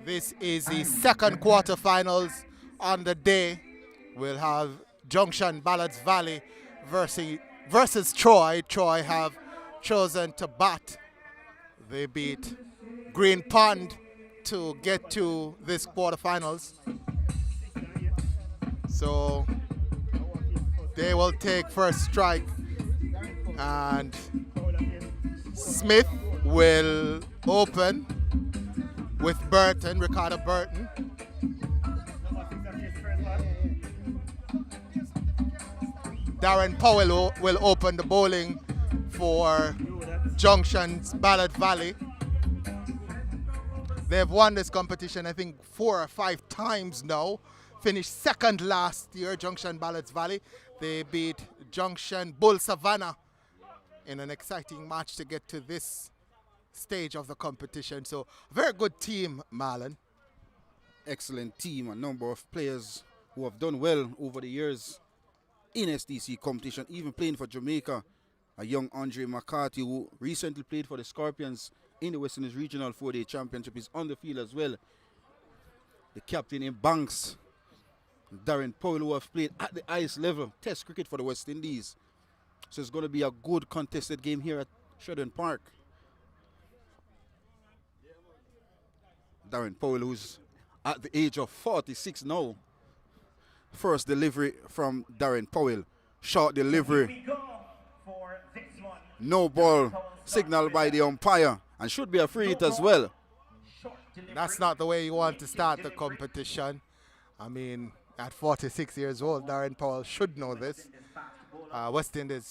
This is the second quarterfinals on the day. We'll have Junction Ballards Valley versus Troy. Troy have chosen to bat. They beat Green Pond to get to this quarterfinals. So they will take first strike, and Smith will open with Burton, Ricardo Burton. Darren Powell will open the bowling for Junction's Ballard Valley. They've won this competition, I think, 4 or 5 times now. Finished second last year, Junction Ballards Valley. They beat Junction Bull Savannah in an exciting match to get to this stage of the competition. So, very good team, Marlon. Excellent team, a number of players who have done well over the years in SDC competition, even playing for Jamaica. A young Andre McCarthy who recently played for the Scorpions in the West Indies Regional 4-Day Championship is on the field as well. The captain in Banks, Darren Powell, who have played at the highest level, Test cricket for the West Indies. So it's going to be a good contested game here at Sheridan Park. Darren Powell, who's at the age of 46 now. First delivery from Darren Powell. Short delivery. No ball signaled by the umpire, and should be a free hit as well. That's not the way you want to start the competition. I mean, at 46 years old, Darren Powell should know this.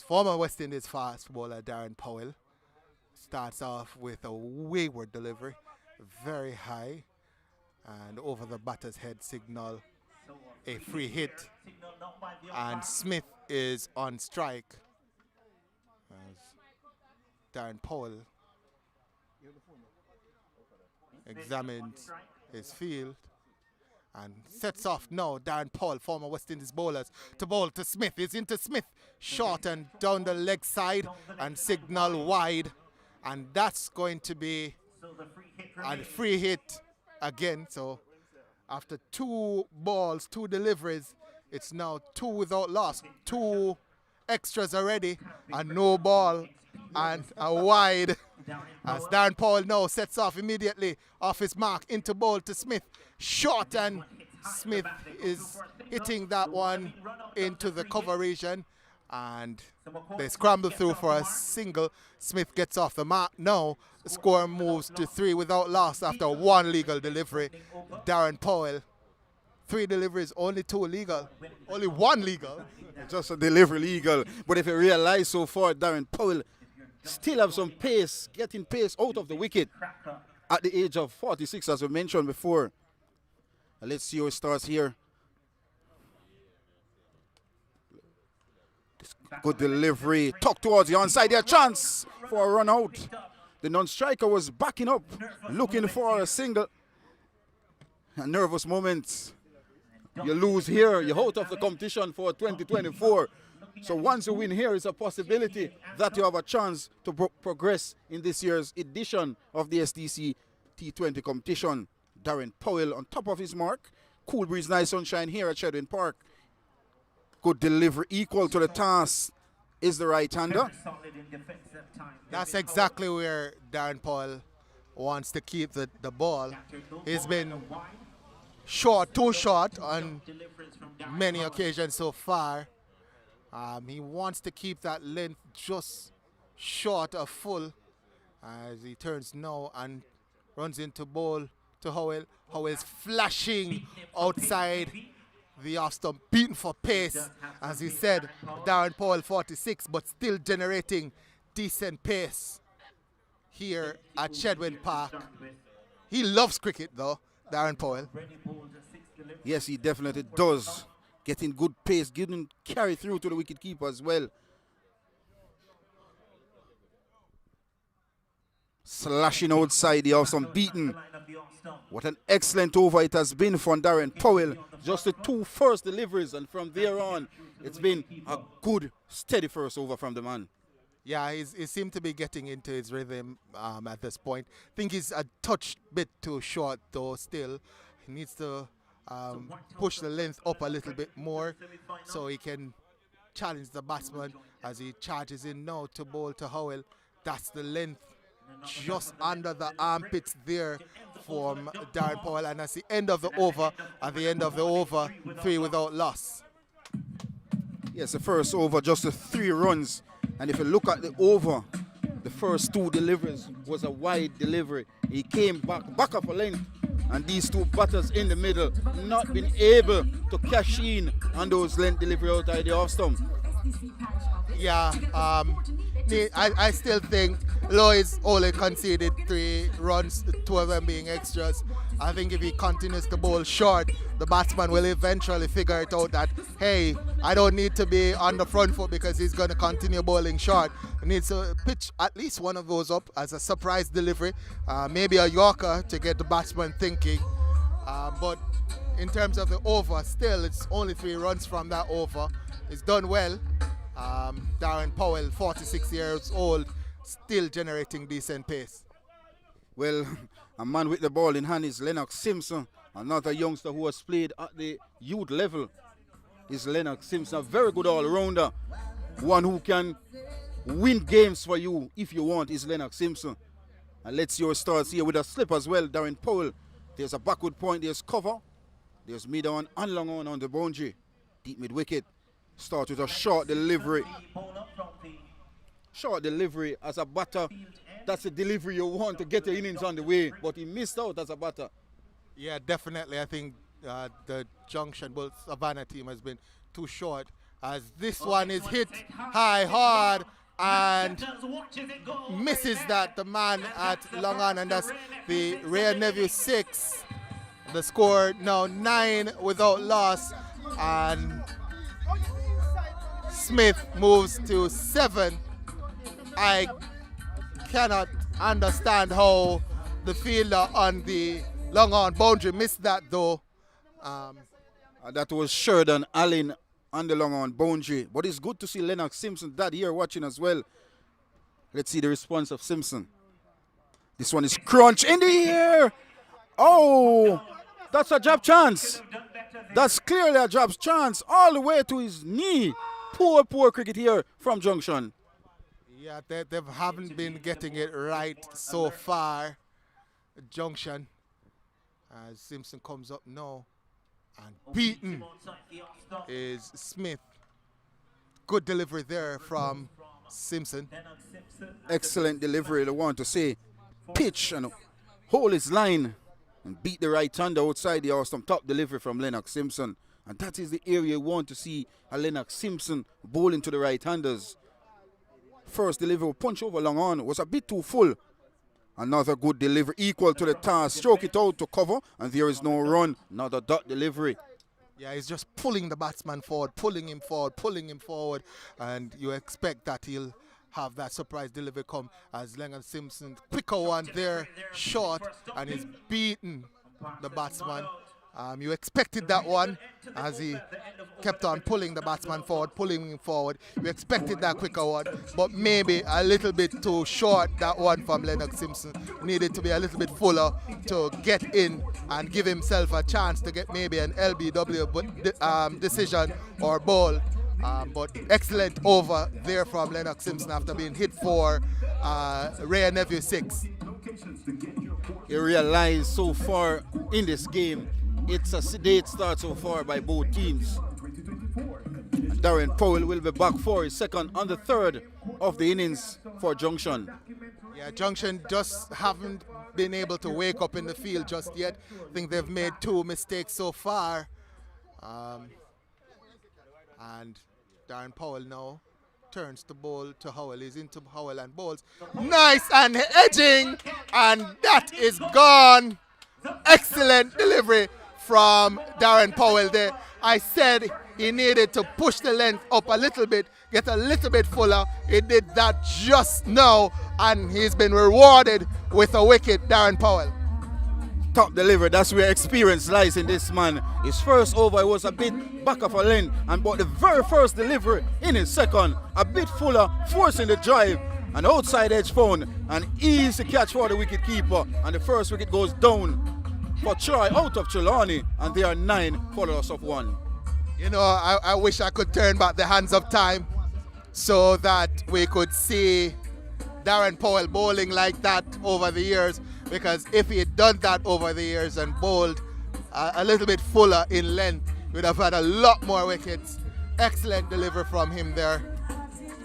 Former West Indies fast bowler Darren Powell starts off with a wayward delivery, very high, and over the batter's head signal a free hit. And Smith is on strike as Darren Powell examines his field and sets off now. Darren Powell, former West Indies bowlers, to bowl to Smith. He's into Smith, short and down the leg side and signal wide. And that's going to be a free hit again. So after 2 balls, 2 deliveries, it's now 2 without loss. 2 extras already, and no ball and a wide. As Darren Powell now sets off immediately off his mark into bowl to Smith. Short, and Smith is hitting that one into the cover region, and they scramble through for a single. Smith gets off the mark now. The score moves to 3 without loss after 1 legal delivery. Darren Powell, 3 deliveries, only 2 legal. Only 1 legal. Just a delivery legal. But if you realize so far, Darren Powell still have some pace, getting pace out of the wicket at the age of 46, as we mentioned before. Let's see how it starts here. Good delivery, tucked towards the onside. There, chance for a run out. The non-striker was backing up, looking for a single. A nervous moment. You lose here, you're out of the competition for 2024. So once you win here, it's a possibility that you have a chance to progress in this year's edition of the SDC T20 competition. Darren Powell on top of his mark. Cool breeze, nice sunshine here at Sheridan Park. Good delivery, equal to the task, is the right-hander. That's exactly where Darren Powell wants to keep the ball. He's been short, too short on many occasions so far. He wants to keep that length just short of full as he turns now and runs into bowl to Howell. Howell's flashing outside the off stump, beaten for pace. As he said, Darren Powell 46, but still generating decent pace here at Shedwin Park. He loves cricket though, Darren Powell. Yes, he definitely does. Getting good pace, getting carry through to the wicketkeeper as well. Slashing outside the off stump, beaten. What an excellent over it has been for Darren Powell. Just the 2 first deliveries, and from there on, it's been a good, steady first over from the man. Yeah, he seemed to be getting into his rhythm at this point. Think he's a touch bit too short though still. He needs to push the length up a little bit more so he can challenge the batsman as he charges in now to bowl to Howell. That's the length just under the armpits there from Darren Powell, and that's the end of the over. At the end of the over, 3 without loss. Yes, the first over, just the 3 runs. And if you look at the over, the first 2 deliveries was a wide delivery. He came back up a length, and these 2 batters in the middle not been able to cash in on those length delivery out of the off stump. Yeah, I still think Lloyd's only conceded 3 runs, 2 of them being extras. I think if he continues to bowl short, the batsman will eventually figure it out that, hey, I don't need to be on the front foot because he's going to continue bowling short. He needs to pitch at least one of those up as a surprise delivery, maybe a Yorker to get the batsman thinking. But in terms of the over, still it's only 3 runs from that over. It's done well. Darren Powell, 46 years old, still generating decent pace. Well, a man with the ball in hand is Lennox Simpson, another youngster who has played at the youth level. Is Lennox Simpson, a very good all-rounder, one who can win games for you if you want, is Lennox Simpson. And let's see your starts here with a slip as well. Darren Powell, there's a backward point, there's cover, there's mid on and long on the boundary, deep mid wicket. Start with a short delivery. Short delivery as a batter. That's the delivery you want to get your innings on the way, but he missed out as a batter. Yeah, definitely. I think the Junction Ballards Savannah team has been too short, as this one is hit high, hard, and misses that, the man at long on, and that's the Ray Nephew 6. The score now 9 without loss, and Smith moves to 7. I cannot understand how the fielder on the long on boundary missed that though. That was Sheridan Allen on the long on boundary. But it's good to see Lennox Simpson, that here, watching as well. Let's see the response of Simpson. This one is crunch in the air. Oh, that's a drop chance. That's clearly a drop chance all the way to his knee. Poor cricket here from Junction. Yeah, they haven't been getting it right so far. Junction. As Simpson comes up now. And beaten is Smith. Good delivery there from Simpson. Excellent delivery, I want to say. Pitch and hold his line and beat the right-hander outside the off-stump. Top delivery from Lennox Simpson. And that is the area you want to see a Lennox Simpson bowling to the right-handers. First delivery, punch over long on, was a bit too full. Another good delivery, equal to the task. Stroke it out to cover, and there is no run. Another dot delivery. Yeah, he's just pulling the batsman forward, pulling him forward, and you expect that he'll have that surprise delivery come as Lennox Simpson, quicker one there, short, and he's beaten the batsman. You expected that one as he kept on pulling the batsman forward, pulling him forward. You expected that quicker one, but maybe a little bit too short, that one from Lennox Simpson. Needed to be a little bit fuller to get in and give himself a chance to get maybe an LBW decision or ball. But excellent over there from Lennox Simpson after being hit for Ray Nephew 6. You realize so far in this game, it's a sedate start so far by both teams. Darren Powell will be back for his second and the third of the innings for Junction. Yeah, Junction just haven't been able to wake up in the field just yet. I think they've made 2 mistakes so far. And Darren Powell now turns the ball to Howell. He's into Howell and bowls. Nice and edging, and that is gone. Excellent delivery from Darren Powell there. I said he needed to push the length up a little bit, get a little bit fuller. He did that just now, and he's been rewarded with a wicket, Darren Powell. top delivery. That's where experience lies in this man. His first over, it was a bit back of a length, and but the very first delivery in his second, a bit fuller, forcing the drive, an outside edge phone, an easy catch for the wicket keeper, and the first wicket goes down for Troy out of Trelawney, and they are 9 for the loss of 1. You know, I wish I could turn back the hands of time so that we could see Darren Powell bowling like that over the years, because if he had done that over the years and bowled a little bit fuller in length, we would have had a lot more wickets. Excellent delivery from him there,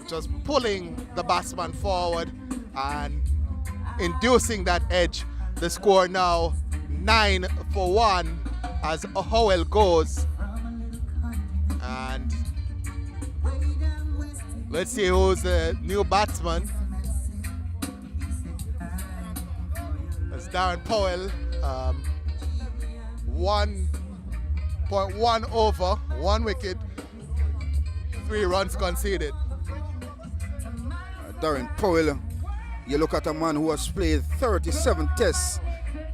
just pulling the batsman forward and inducing that edge. The score now 9 for 1 as Howell goes. And let's see who's the new batsman. That's Darren Powell. 1.1 over, 1 wicket, 3 runs conceded. Darren Powell, you look at a man who has played 37 tests,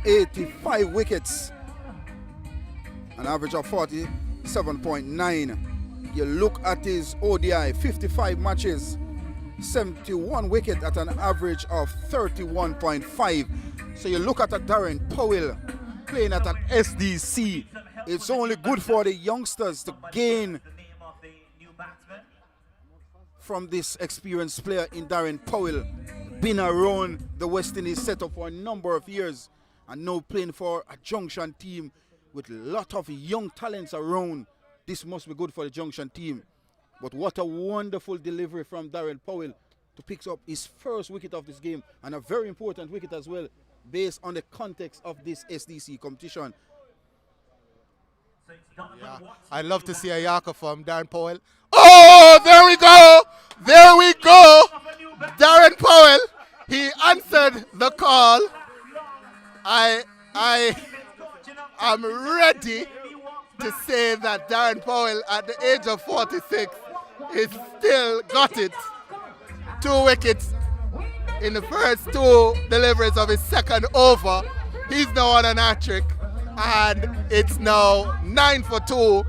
85 wickets, an average of 47.9. You look at his ODI, 55 matches, 71 wickets at an average of 31.5. So you look at a Darren Powell playing at an SDC. It's only good for the youngsters to gain from this experienced player in Darren Powell. Been around the West Indies setup for a number of years and now playing for a Junction team with a lot of young talents around. This must be good for the Junction team. But what a wonderful delivery from Darren Powell to pick up his first wicket of this game, and a very important wicket as well based on the context of this SDC competition. Yeah, I'd love to see a Yorker from Darren Powell. Oh, there we go! There we go! Darren Powell, he answered the call. I am ready to say that Darren Powell at the age of 46 is still got it. 2 wickets in the first 2 deliveries of his second over. He's now on an hat-trick, and it's now 9 for 2,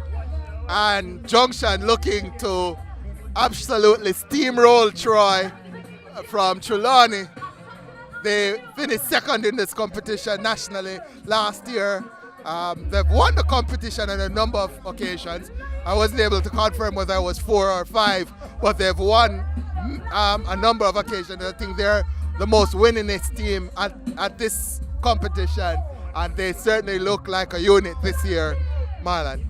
and Junction looking to absolutely steamroll Troy from Trelawney. They finished second in this competition nationally last year. They've won the competition on a number of occasions. I wasn't able to confirm whether it was 4 or 5, but they've won a number of occasions. I think they're the most winningest team at this competition, and they certainly look like a unit this year, Marlon.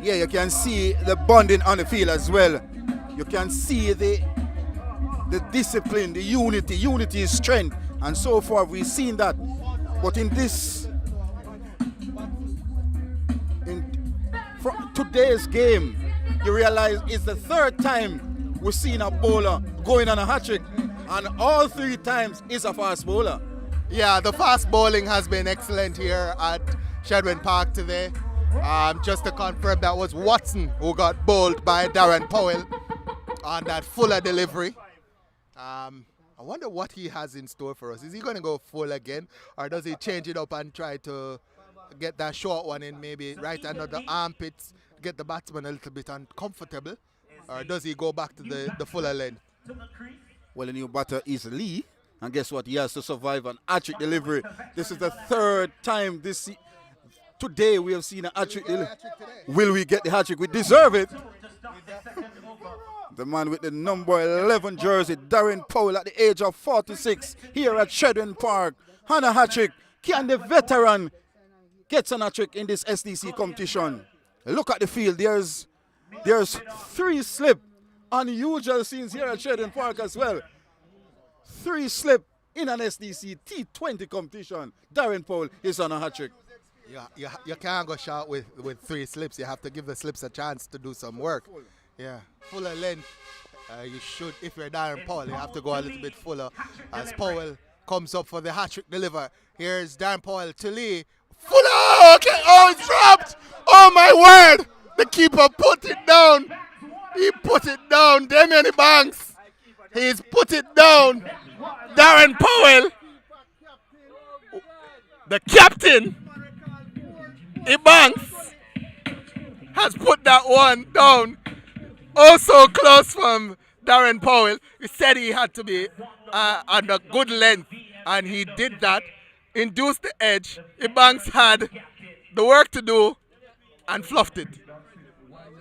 Yeah, you can see the bonding on the field as well. You can see the discipline, the unity. Unity is strength, and so far we've seen that. But in today's game, you realize it's the 3rd time we've seen a bowler going on a hat-trick, and all 3 times is a fast bowler. Yeah, the fast bowling has been excellent here at Shedwin Park today. Just to confirm, that was Watson who got bowled by Darren Powell on that fuller delivery. I wonder what he has in store for us. Is he going to go full again, or does he change it up and try to get that short one in, maybe right under the armpits, get the batsman a little bit uncomfortable, or does he go back to the fuller length? Well, the new batter is Lee, and guess what? He has to survive an hat-trick delivery. This is the 3rd time today we have seen a hat-trick delivery. Will we get the hat-trick? We deserve it. The man with the number 11 jersey, Darren Powell, at the age of 46, here at Shedwin Park, on a hat-trick. Can the veteran gets an hat-trick in this SDC competition? Look at the field. There's 3 slip. Unusual scenes here at Shedwin Park as well. 3 slip in an SDC T20 competition. Darren Powell is on a hat-trick. Yeah, you can't go short with 3 slips. You have to give the slips a chance to do some work. Yeah, fuller length. You should, if you're Darren Powell, you have to go a little bit fuller as Powell comes up for the hat-trick deliver. Here's Darren Powell to Lee. Fuller! Okay, oh, it's dropped! Oh, my word! The keeper put it down. He put it down. Damian Banks. He's put it down. Darren Powell. The captain, Innings, has put that one down. Also close from Darren Powell. He said he had to be on a good length, and he did that. Induced the edge. Innings had the work to do and fluffed it.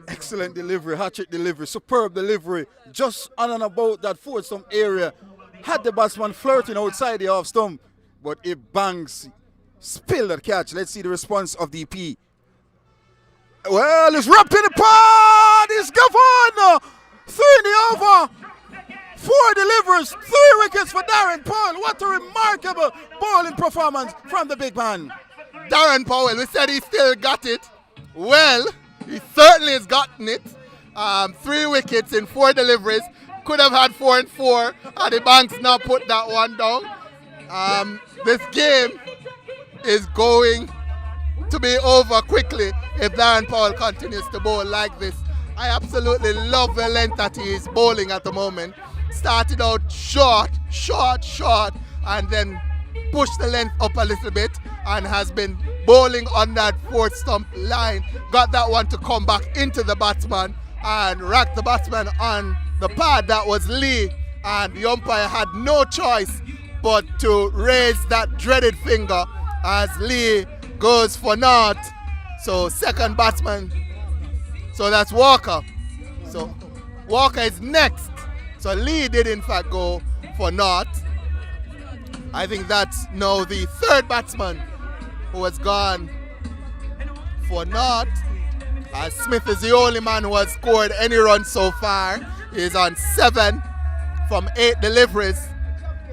Excellent delivery, hat-trick delivery, superb delivery. Just on and about that fourth stump area. Had the batsman flirting outside the off stump, but Innings spilled that catch. Let's see the response of DP. Well, it's wrapped in the pod. It's gone. 3 in the over. 4 deliveries, 3 wickets for Darren Powell. What a remarkable bowling performance from the big man. Darren Powell, we said he still got it. Well, he certainly has gotten it. 3 wickets in 4 deliveries. Could have had 4 and 4 had the Banks not put that one down. This game is going to be over quickly if Darren Powell continues to bowl like this. I absolutely love the length that he is bowling at the moment. Started out short, and then pushed the length up a little bit and has been bowling on that 4th stump line. Got that one to come back into the batsman and racked the batsman on the pad. That was Lee, and the umpire had no choice but to raise that dreaded finger as Lee goes for naught. So second batsman, so that's Walker. So Walker is next. So Lee did in fact go for naught. I think that's now the 3rd batsman who has gone for naught. As Smith is the only man who has scored any run so far. He is on 7 from 8 deliveries.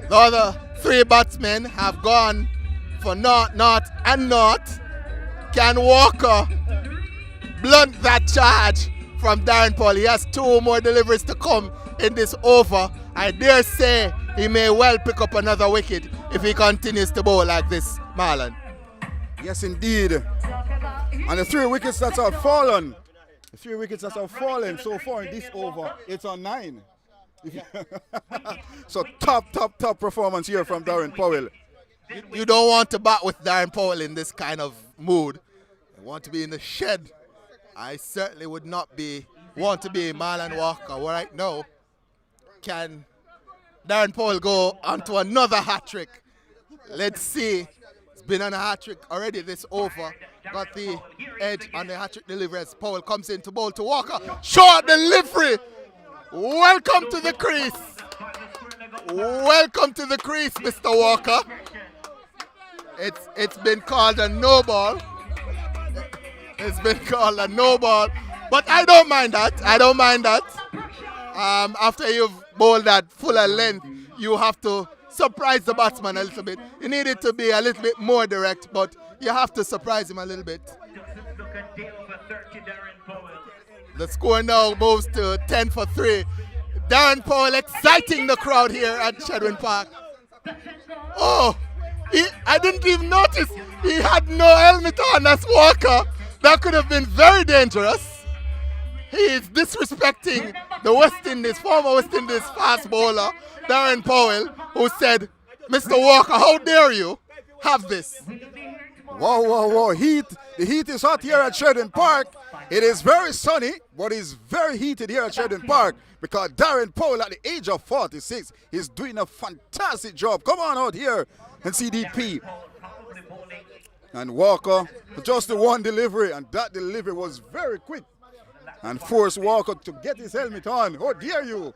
The other 3 batsmen have gone for naught, and naught. Can Walker blunt that charge from Darren Powell? He has 2 more deliveries to come in this over. I dare say he may well pick up another wicket if he continues to bowl like this, Marlon. Yes, indeed. And the 3 wickets that have fallen, so far in this over, it's on 9. So top performance here from Darren Powell. You don't want to bat with Darren Powell in this kind of mood. You want to be in the shed. I certainly would not want to be Marlon Walker right now. Can Darren Powell go onto another hat-trick? Let's see. He's been on a hat-trick already this over. Got the edge on the hat-trick delivery as Powell comes in to bowl to Walker. Short delivery. Welcome to the crease. Welcome to the crease, Mr. Walker. It's been called a no ball. It's been called a no ball. But I don't mind that. After you've bowled that fuller length, you have to surprise the batsman a little bit. You need it to be a little bit more direct, but you have to surprise him a little bit. The score now moves to 10 for 3. Darren Powell exciting the crowd here at Shedwin Park. Oh, I didn't even notice he had no helmet on. That's Walker. That could have been very dangerous. He is disrespecting the former West Indies fast bowler, Darren Powell, who said, Mr. Walker, how dare you have this? Whoa. The heat is hot here at Shedwin Park. It is very sunny, but it's very heated here at Shedwin Park because Darren Powell at the age of 46 is doing a fantastic job. Come on out here and see DP. And Walker, just the one delivery, and that delivery was very quick and forced Walker to get his helmet on. How dare you?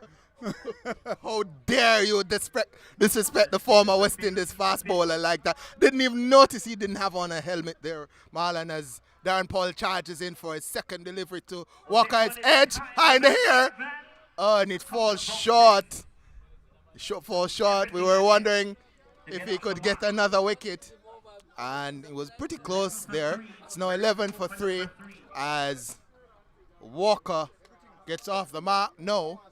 How dare you disrespect the former West Indies fast bowler like that? Didn't even notice he didn't have on a helmet there, Marlon, as Darren Powell charges in for his second delivery to Walker's edge, high in the air. Oh, and it falls short. It falls short. We were wondering if he could get another wicket. And it was pretty close there. It's now 11 for 3 as Walker gets off the mark. No.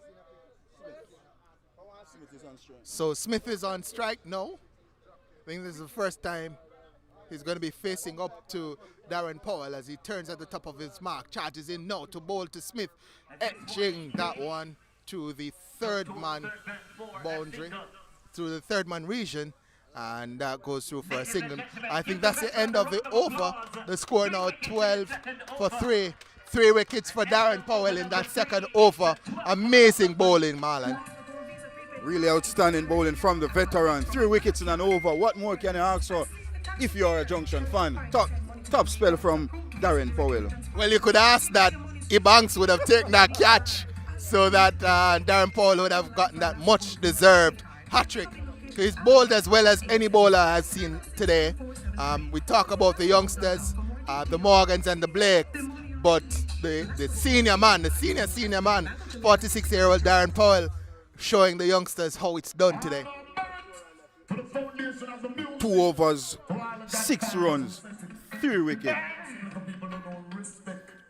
So Smith is on strike. No. I think this is the first time he's going to be facing up to Darren Powell as he turns at the top of his mark. Charges in now to bowl to Smith. Etching that one to the 3rd man boundary, through the 3rd man region. and that goes through for a single. I think that's the end of the over. The score now 12 for 3. 3 wickets for Darren Powell in that second over. Amazing bowling, Marlon. Really outstanding bowling from the veteran. 3 wickets in an over. What more can you ask for if you're a Junction fan? Top spell from Darren Powell. Well, you could ask that Ebanks would have taken that catch so that Darren Powell would have gotten that much deserved hat-trick. He's bowled as well as any bowler I've seen today. We talk about the youngsters, the Morgans and the Blakes, but the senior man, the senior man, 46-year-old Darren Powell, showing the youngsters how it's done today. 2 overs, 6 runs, 3 wickets.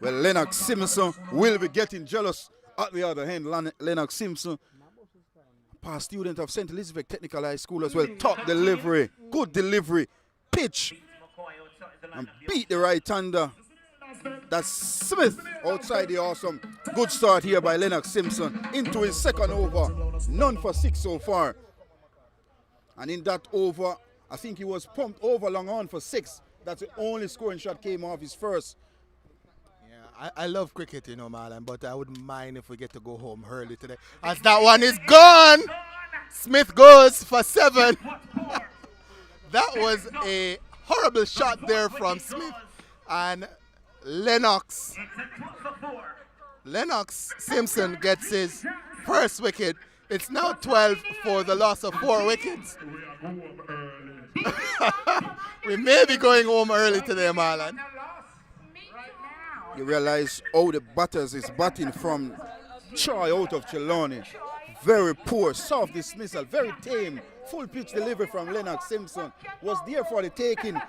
Well, Lennox Simpson will be getting jealous at the other hand. Lennox Simpson, past student of St. Elizabeth Technical High School as well. Top delivery, good delivery, pitch, and beat the right-hander. That's Smith outside the awesome. Good start here by Lennox Simpson into his second over. None for 6 so far. And in that over, I think he was pumped over long on for 6. That's the only scoring shot came off his first. Yeah, I love cricket, you know, Marlon, but I wouldn't mind if we get to go home early today. As that one is gone! Smith goes for 7. That was a horrible shot there from Smith. And Lennox Simpson gets his first wicket. It's now 12 for the loss of 4 wickets. We may be going home early today, Marlon. You realize how the batters is batting from Troy out of Trelawney. Very poor, soft dismissal, very tame. Full pitch delivery from Lennox Simpson. Was there for the taking,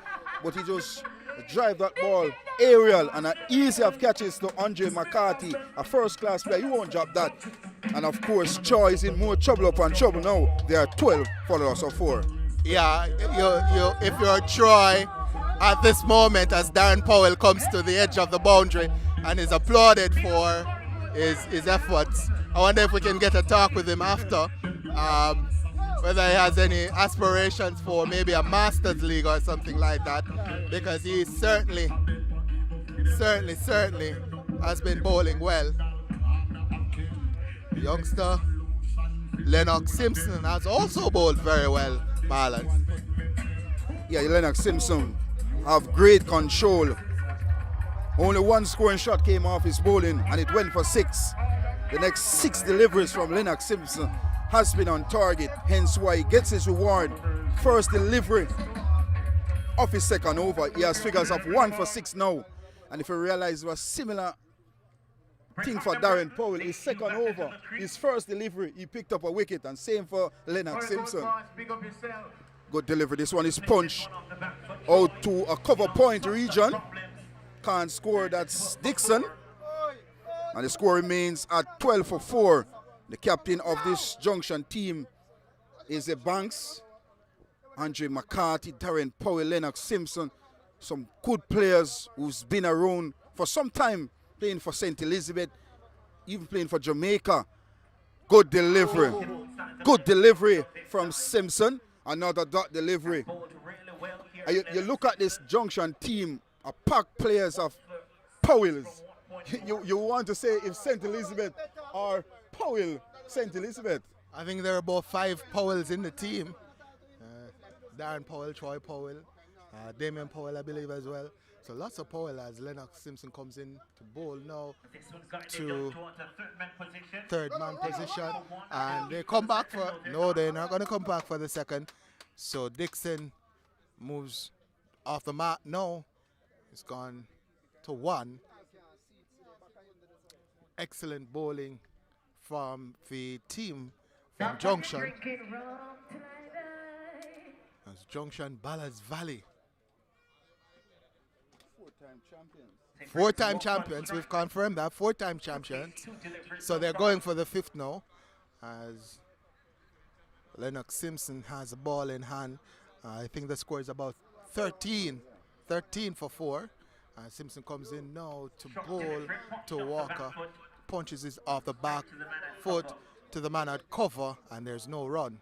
but he just drive that ball aerial, and an easy of catches to Andre McCarthy, a first-class player. You won't drop that. And of course, Troy is in more trouble upon trouble now. They are 12 for the loss of 4. Yeah, if you're Troy at this moment, as Darren Powell comes to the edge of the boundary and is applauded for his efforts, I wonder if we can get a talk with him after. Whether he has any aspirations for maybe a Masters League or something like that, because he certainly has been bowling well. The youngster Lennox Simpson has also bowled very well, Marlon. Yeah, Lennox Simpson have great control. Only 1 scoring shot came off his bowling, and it went for 6. The next 6 deliveries from Lennox Simpson has been on target, hence why he gets his reward. First delivery of his second over. He has figures of 1 for 6 now. And if you realize it was similar thing for Darren Powell, his second over, his first delivery, he picked up a wicket, and same for Lennox Simpson. Good delivery. This one is punched out to a cover point region. Can't score, that's Dixon. And the score remains at 12 for 4. The captain of this Junction team is a Banks, Andre McCarthy, Darren Powell, Lennox Simpson. Some good players who's been around for some time, playing for St. Elizabeth, even playing for Jamaica. Good delivery. Good delivery from Simpson. Another dot delivery. You look at this Junction team, a packed players of Powells. You want to say if St. Elizabeth or Powell, St. Elizabeth? I think there are about 5 Powells in the team. Darren Powell, Troy Powell, Damien Powell, I believe, as well. So lots of Powell as Lennox Simpson comes in to bowl now to third man position. And they come back for, no, they're not going to come back for the second. So Dixon moves off the mat. No, it's gone to 1. Excellent bowling from the team from Junction. That's Junction Ballards Valley. 4-time champions. 4-time champions, we've confirmed that. 4-time champions. So they're going for the 5th now, as Lennox Simpson has a ball in hand. I think the score is about 13 for 4. Simpson comes in now to bowl to Walker. Punches it off the back foot to the man at cover, and there's no run.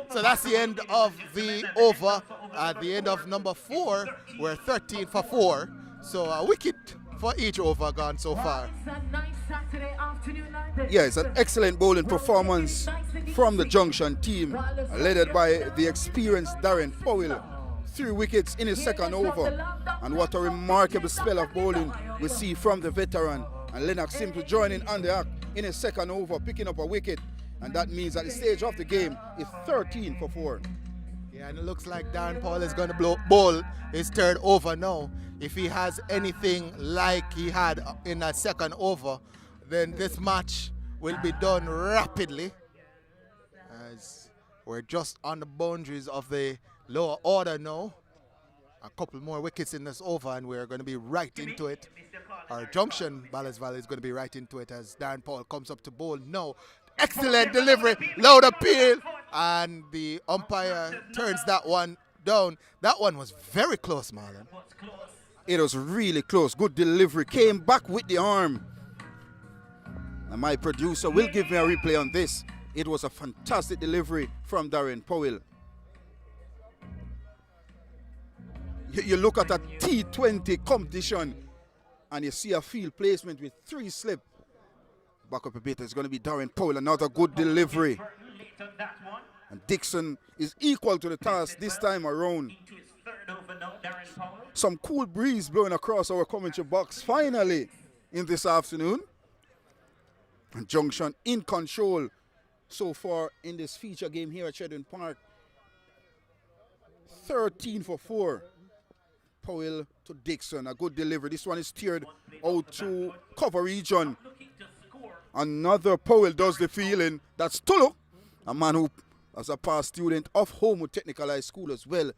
So that's the end of the over. At the end of number 4, we're 13 for 4. So a wicket for each over gone so far. Yeah, it's an excellent bowling performance from the Junction team, led by the experienced Darren Powell. 3 wickets in his second over. And what a remarkable spell of bowling we see from the veteran. And Lennox Simpson joining on the act in his second over, picking up a wicket. And that means at the stage of the game, it's 13 for 4. Yeah, and it looks like Darren Powell is going to bowl his third over now. If he has anything like he had in that second over, then this match will be done rapidly, as we're just on the boundaries of the lower order now. A couple more wickets in this over and we're going to be right into it. Our Junction Ballards Valley is going to be right into it as Darren Powell comes up to bowl now. Excellent delivery, loud appeal, and the umpire turns that one down. That one was very close, Marlon. It was really close. Good delivery. Came back with the arm. And my producer will give me a replay on this. It was a fantastic delivery from Darren Powell. You look at a T20 competition and you see a field placement with 3 slip. Back up a bit, it's going to be Darren Powell, another good delivery. And Dixon is equal to the task this time around. Some cool breeze blowing across our commentary box finally in this afternoon. And Junction in control so far in this feature game here at Shedden Park. 13 for 4. Powell to Dixon, a good delivery. This one is steered out to cover region. Another Powell does the fielding. That's Tulu, a man who was a past student of Homewood Technical High School as well.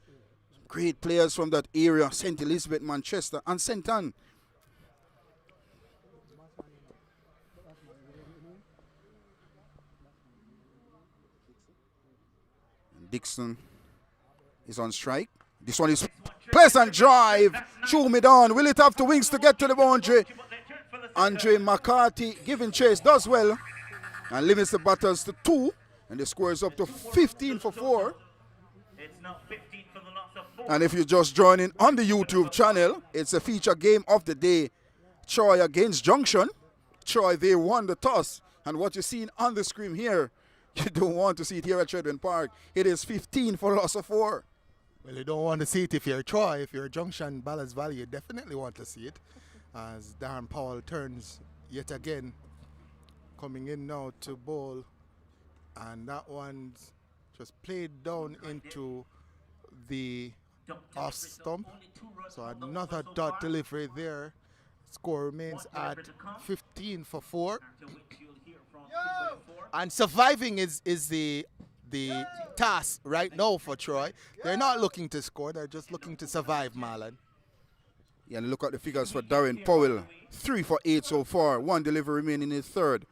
Great players from that area, St. Elizabeth, Manchester, and St. Anne. Dixon is on strike. This one is pleasant drive. Chew me down. Will it have the wings to get to the boundary? Andre McCarthy giving chase, does well and limits the batters to 2, and the score is up to 15 for 4. And if you're just joining on the YouTube channel, it's a feature game of the day. Troy against Junction. Troy, they won the toss, and what you're seeing on the screen here, you don't want to see it here at Shedden Park. It is 15 for loss of 4. Well, you don't want to see it if you're Troy. If you're Junction Ballards Valley, you definitely want to see it. As Darren Powell turns yet again, coming in now to bowl, and that one's just played down into the off stump. So another dot delivery there. Score remains at 15 for 4. And surviving is the task right now for Troy. They're not looking to score, they're just looking to survive, Marlon. Yeah, and look at the figures for Darren Powell. 3 for 8 so far. 1 delivery remaining in his third.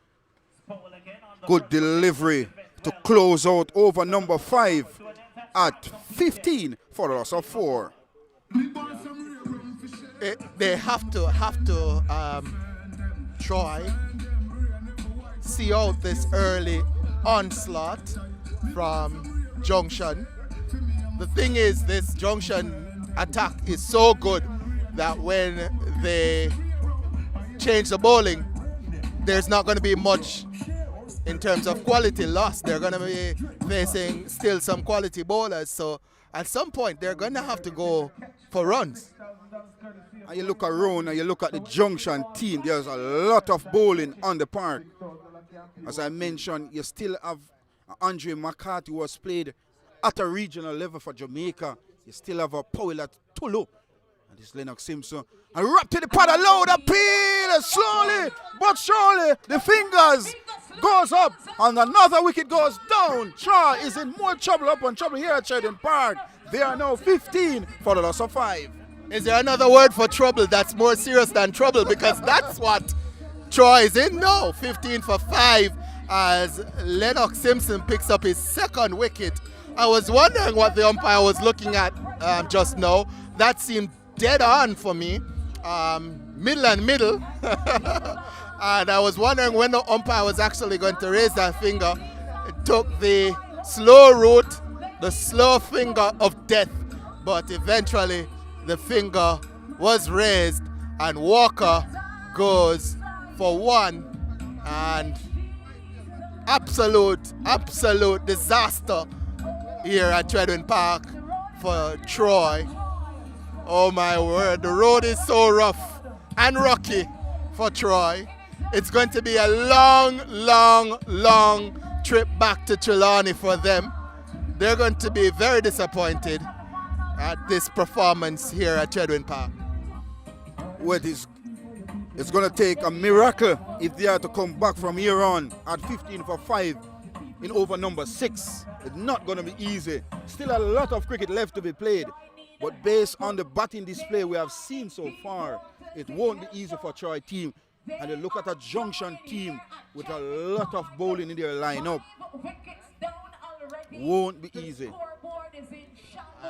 Good delivery to close out over number 5 at 15 for a loss of 4. They have to try see out this early onslaught from Junction. The thing is, this Junction attack is so good that when they change the bowling, there's not going to be much in terms of quality loss. They're going to be facing still some quality bowlers, so at some point they're going to have to go for runs. And you look around and you look at the Junction team, there's a lot of bowling on the park. As I mentioned, you still have Andre McCarthy, who has played at a regional level for Jamaica. You still have a Powell at Tulu. And this Lennox Simpson. And wrapped to the pad, a loud appeal. Slowly but surely, the fingers goes up. And another wicket goes down. Troy is in more trouble, up on trouble here at Shedden Park. They are now 15 for the loss of 5. Is there another word for trouble that's more serious than trouble? Because that's what Troy is in now. 15 for 5 as Lennox Simpson picks up his second wicket. I was wondering what the umpire was looking at just now. That seemed dead on for me. Middle and middle. And I was wondering when the umpire was actually going to raise that finger. It took the slow route, the slow finger of death, but eventually the finger was raised and Walker goes for one, and absolute disaster here at Treadwin Park for Troy. Oh my word, the road is so rough and rocky for Troy. It's going to be a long trip back to Trelawney for them. They're going to be very disappointed at this performance here at Treadwin Park. Well, it's going to take a miracle if they are to come back from here on at 15 for 5 in over number 6. It's not going to be easy. Still a lot of cricket left to be played. But based on the batting display we have seen so far, it won't be easy for Troy team. And you look at a Junction team with a lot of bowling in their lineup. Won't be easy.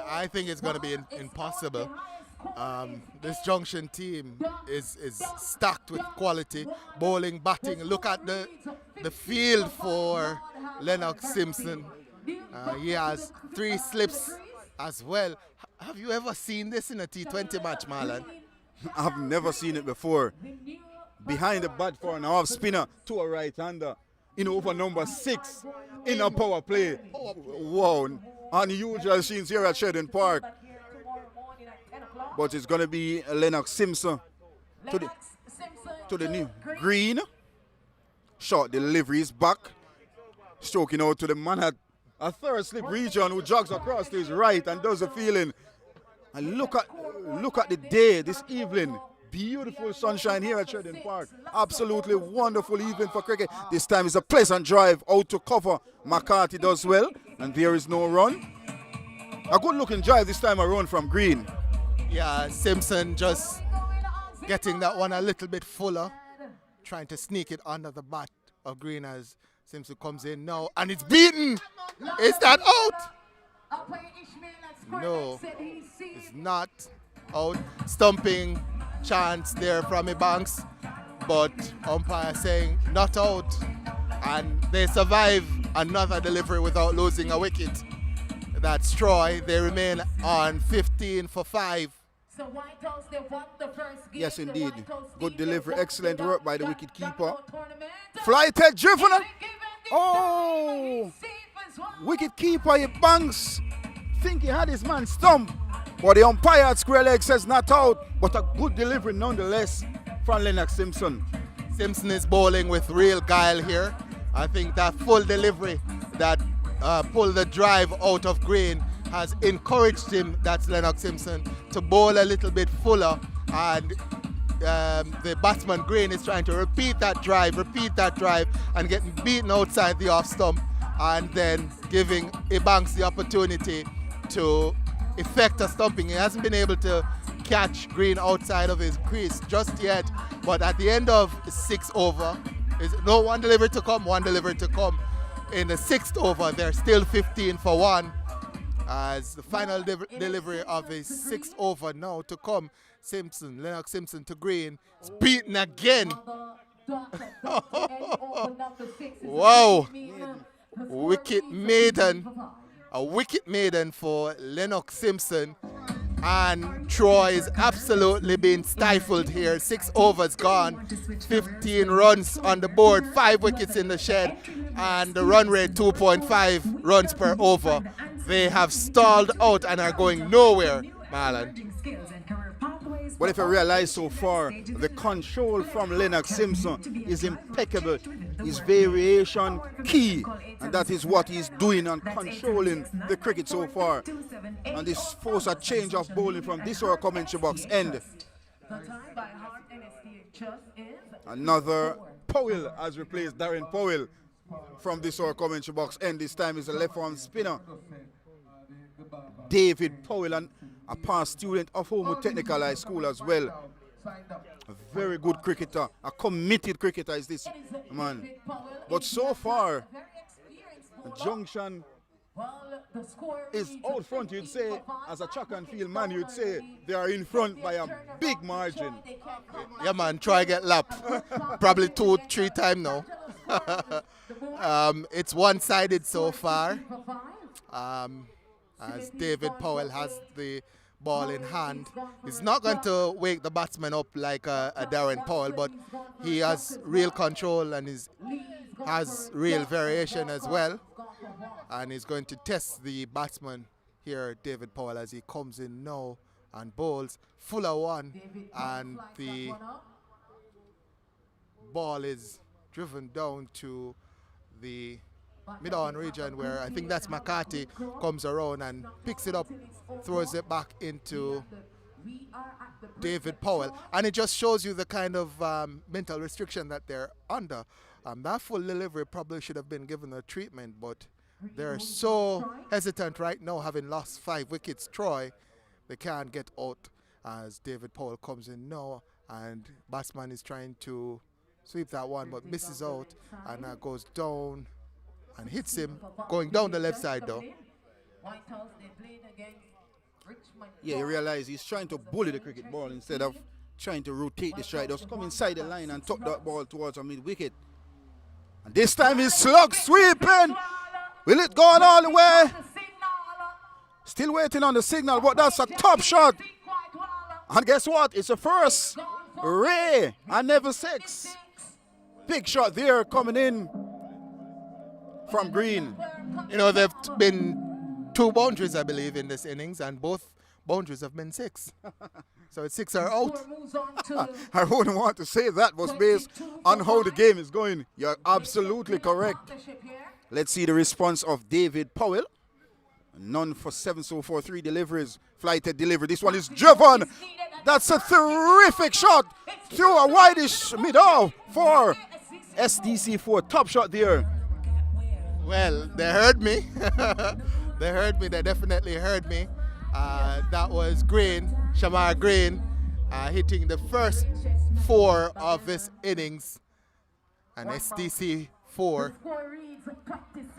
I think it's going to be impossible. This Junction team is stacked with quality, bowling, batting. Look at the field for Lennox Simpson. He has 3 slips as well. Have you ever seen this in a T20 match, Marlon? I've never seen it before. Behind the bat for an off spinner to a right-hander in over number 6 in a power play. Wow, unusual scenes here at Treadwin Park. But it's going to be Lennox Simpson to the new green. Short delivery is back. Stroking out to the man at a third slip region who jogs across to his right and does a feeling. And look at the day this evening. Beautiful sunshine here at Treadwin Park. Absolutely wonderful evening for cricket. This time is a pleasant drive out to cover. McCarthy does well, and there is no run. A good looking drive this time around from Green. Yeah, Simpson just getting that one a little bit fuller, trying to sneak it under the bat of Green as Simpson comes in now, and it's beaten. Is that out? No, it's not out. Stumping chance there from Ebanks, but umpire saying not out, and they survive another delivery without losing a wicket. That's Troy. They remain on 15 for 5. Yes, indeed. Good delivery. Excellent work by the wicket keeper. Flight head driven. Oh! Wicket keeper, he bangs. Think he had his man stumped. But the umpire at square leg says not out. But a good delivery nonetheless from Lennox Simpson. Simpson is bowling with real guile here. I think that full delivery that pulled the drive out of Green has encouraged him, that's Lennox Simpson, to bowl a little bit fuller, and the batsman Green is trying to repeat that drive and getting beaten outside the off stump, and then giving Ebanks the opportunity to effect a stumping. He hasn't been able to catch Green outside of his crease just yet, but at the end of 6 over, one delivery to come. In the 6th over, they're still 15 for 1. As the final delivery of his 6th over now to come, Lennox Simpson to Green, is beaten again. Wow. Wicket maiden. A wicket maiden for Lennox Simpson. And Troy is absolutely being stifled here. 6 overs gone, 15 runs on the board, 5 wickets in the shed, and the run rate 2.5 runs per over. They have stalled out and are going nowhere, Marlon. But if you realize so far, the control from Lennox Simpson is impeccable. His variation key, and that is what he's doing and controlling the cricket so far. And this forced a change of bowling from this or commentary box end. Another Powell has replaced Darren Powell from this or commentary box end. This time is a left arm spinner, David Powell, and a past student of Homewood Technical High School as well. A very good cricketer, a committed cricketer is this man. But so far, Junction is out front, you'd say, as a track and field man, you'd say they are in front by a big margin. Yeah, man, try get lapped. Probably 2-3 times now. It's one-sided so far. As David Powell has the ball in hand. He's not going to wake the batsman up like a Darren Powell, but he has real control and has real variation as well. And he's going to test the batsman here, David Powell, as he comes in now and bowls full of one, and the ball is driven down to the mid-on region, where I think that's McCarthy, comes around and picks it up, throws it back into David Powell. And it just shows you the kind of mental restriction that they're under. That full delivery probably should have been given a treatment, but they're so hesitant right now, having lost 5 wickets. Troy, they can't get out as David Powell comes in now, and batsman is trying to sweep that one but misses out, and that goes down and hits him, going down the left side though. Yeah, you realize he's trying to bully the cricket ball instead of trying to rotate the strike. Just come inside the line and tuck that ball towards a mid-wicket. And this time he's slug sweeping. Will it go on all the way? Still waiting on the signal, but that's a top shot. And guess what? It's a first. Ray, and never 6. Big shot there coming in from Green. You know, there have been 2 boundaries, I believe, in this innings, and both boundaries have been 6. So it's 6 are out. I wouldn't want to say that was based on how the game is going. You're absolutely correct. Let's see the response of David Powell. None for 7 so far, 3 deliveries. Flighted delivery. This one is driven. That's a terrific shot through a wideish mid-off for SDC 4. Top shot there. Well, they heard me. They heard me. They definitely heard me. That was Green, Shamar Green, hitting the first 4 of this innings. And SDC 4,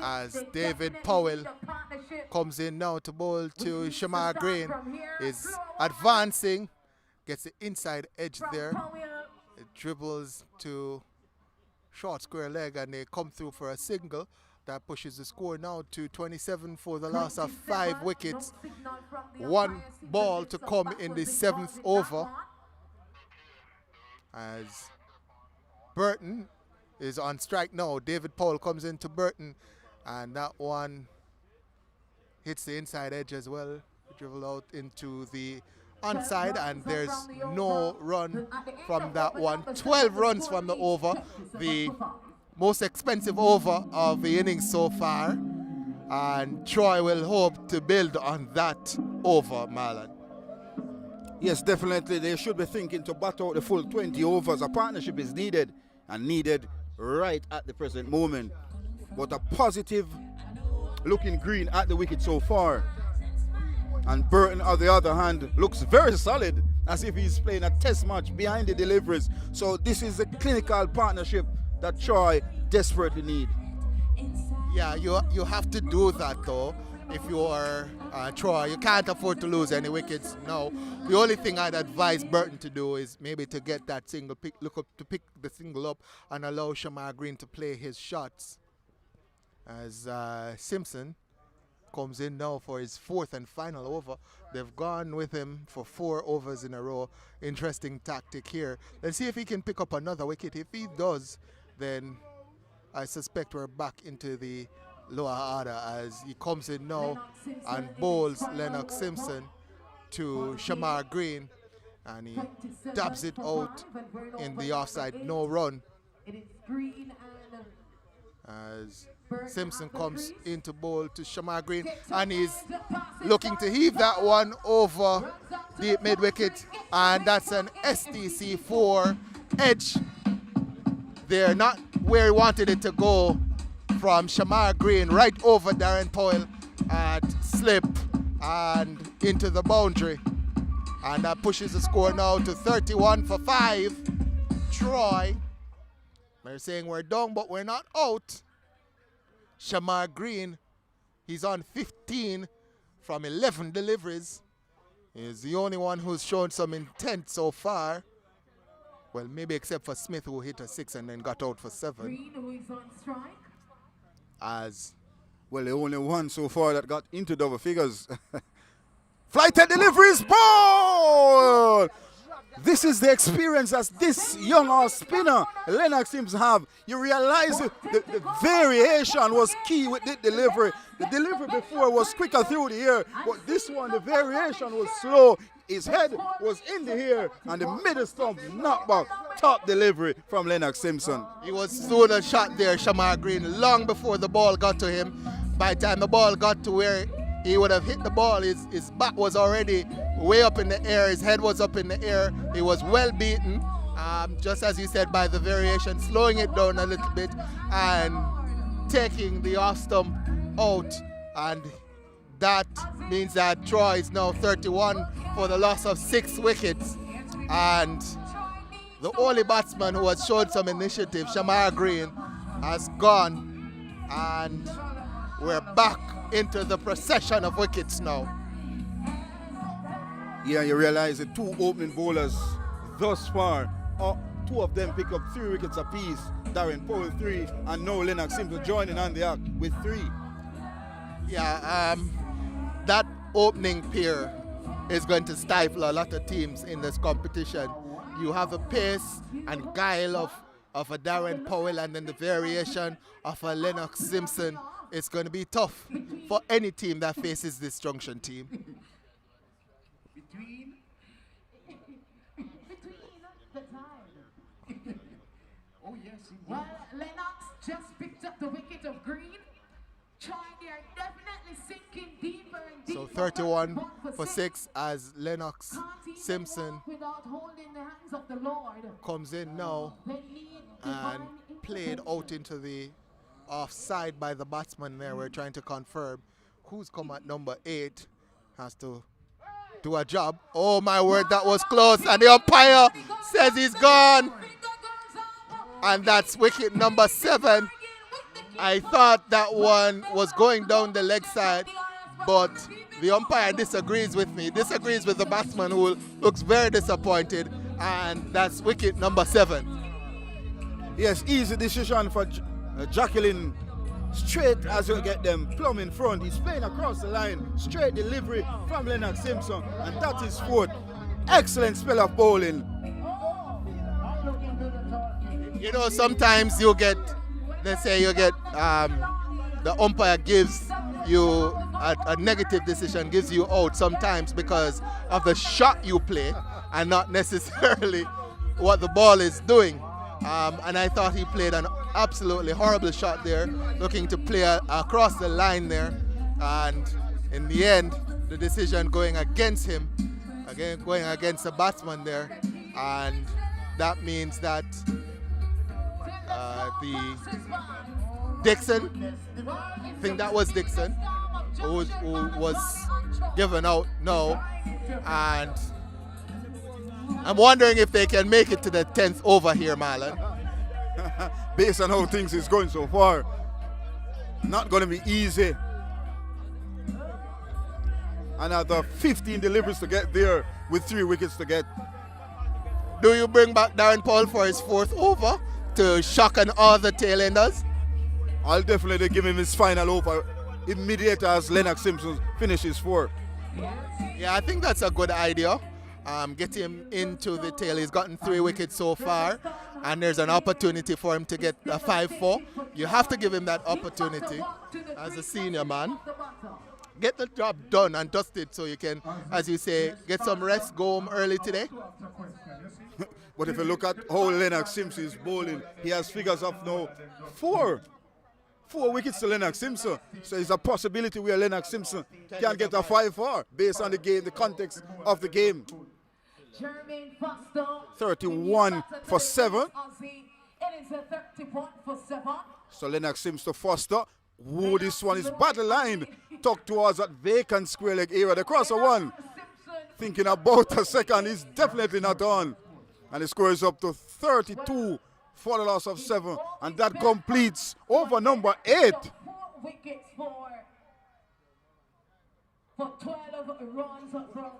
as David Powell comes in now to bowl to Shamar Green, is advancing, gets the inside edge there. It dribbles to short square leg, and they come through for a single. That pushes the score now to 27 for the loss of 5 wickets. 1 ball to come in the 7th over, as Burton is on strike now. David Powell comes into Burton, and that one hits the inside edge as well. Dribble out into the onside, and there's no run from that one. 12 runs from the over, the most expensive over of the innings so far, and Troy will hope to build on that over, Marlon. Yes, definitely. They should be thinking to bat out the full 20 overs. A partnership is needed, and needed right at the present moment. But a positive looking Green at the wicket so far. And Burton, on the other hand, looks very solid, as if he's playing a test match behind the deliveries. So this is a clinical partnership that Troy desperately need. Yeah, you have to do that though. If you are Troy, you can't afford to lose any wickets. No, the only thing I'd advise Burton to do is maybe to get that single pick, look up to pick the single up, and allow Shamar Green to play his shots. As Simpson comes in now for his 4th and final over. They've gone with him for 4 overs in a row. Interesting tactic here. Let's see if he can pick up another wicket. If he does, then I suspect we're back into the lower order, as he comes in now and bowls Lennox Simpson to Shamar Green, and he dabs it out in the offside. No run. As Simpson comes into bowl to Shamar Green, and he's looking to heave that one over deep mid-wicket, and that's an SDC 4 edge. They're not where he wanted it to go, from Shamar Green right over Darren Powell at slip and into the boundary, and that pushes the score now to 31 for 5. Troy, they're saying we're down but we're not out. Shamar Green, he's on 15 from 11 deliveries. He's the only one who's shown some intent so far. Well, maybe except for Smith, who hit a 6 and then got out for 7. Green, who is on strike. As Well, the only one so far that got into double figures. Flighted deliveries, ball! This is the experience that this young off spinner, Lennox Simpson, have. You realize the variation was key with the delivery. The delivery before was quicker through the air, but this one, the variation was slow. His head was in the air, and the middle stump knocked back. Top delivery from Lennox Simpson. he was through the shot there, Shamar Green, long before the ball got to him. By the time the ball got to where he would have hit the ball, his back was already way up in the air, his head was up in the air. He was well beaten, just as you said, by the variation, slowing it down a little bit and taking the off stump out. And that means that Troy is now 31 for the loss of 6 wickets. And the only batsman who has showed some initiative, Shamar Green, has gone, and we're back into the procession of wickets now. Yeah, you realize the 2 opening bowlers thus far, 2 of them pick up 3 wickets apiece. Darren Powell 3, and now Lennox Simpson joining on the act with 3. Yeah, that opening pair is going to stifle a lot of teams in this competition. You have a pace and guile of a Darren Powell, and then the variation of a Lennox Simpson. It's going to be tough for any team that faces this Junction team. Between the tide. Oh yes. Well, Lennox just picked up the wicket of Green. They are definitely sinking deeper and deeper. So 31 for 6 as Lennox Simpson without holding the hands of the Lord. comes in now and played out into the offside by the batsman there. We're trying to confirm who's come at number 8. Has to do a job. Oh my word, that was close, and the umpire says he's gone. And that's wicket number 7. I thought that one was going down the leg side, but the umpire disagrees with me, disagrees with the batsman, who looks very disappointed, and that's wicket number 7. Yes, easy decision for Jacqueline. Straight as you get them, plumb in front. He's playing across the line. Straight delivery from Lennox Simpson, and that is 4th. Excellent spell of bowling. You know, sometimes you get, let's say you get, the umpire gives you a negative decision, gives you out sometimes because of the shot you play and not necessarily what the ball is doing. And I thought he played an absolutely horrible shot there, looking to play across the line there. And in the end, the decision going against him, again going against the batsman there. And that means that the Dixon, I think that was Dixon, who was given out now. And I'm wondering if they can make it to the 10th over here, Marlon. Based on how things is going so far, not going to be easy. Another 15 deliveries to get there with 3 wickets to get. Do you bring back Darren Powell for his 4th over to shock and awe the tail-enders? I'll definitely give him his final over immediate as Lennox Simpson finishes 4th. Yeah, I think that's a good idea. Get him into the tail. He's gotten 3 wickets so far, and there's an opportunity for him to get a 5-4. You have to give him that opportunity as a senior man. Get the job done and dusted so you can, as you say, get some rest, go home early today. But if you look at how Lennox Simpson is bowling, he has figures up now 4 wickets to Lennox Simpson. So it's a possibility where Lennox Simpson can get a 5-4 based on the game, the context of the game. 31 for 7. So Lennox Simpson to Foster. Whoa, this one is battle line. Tucked towards that vacant square leg area. The crosser 1. Thinking about a second, he's definitely not on. And the score is up to 32 for the loss of 7. And that completes over number 8. 4 wickets for 12 runs from 4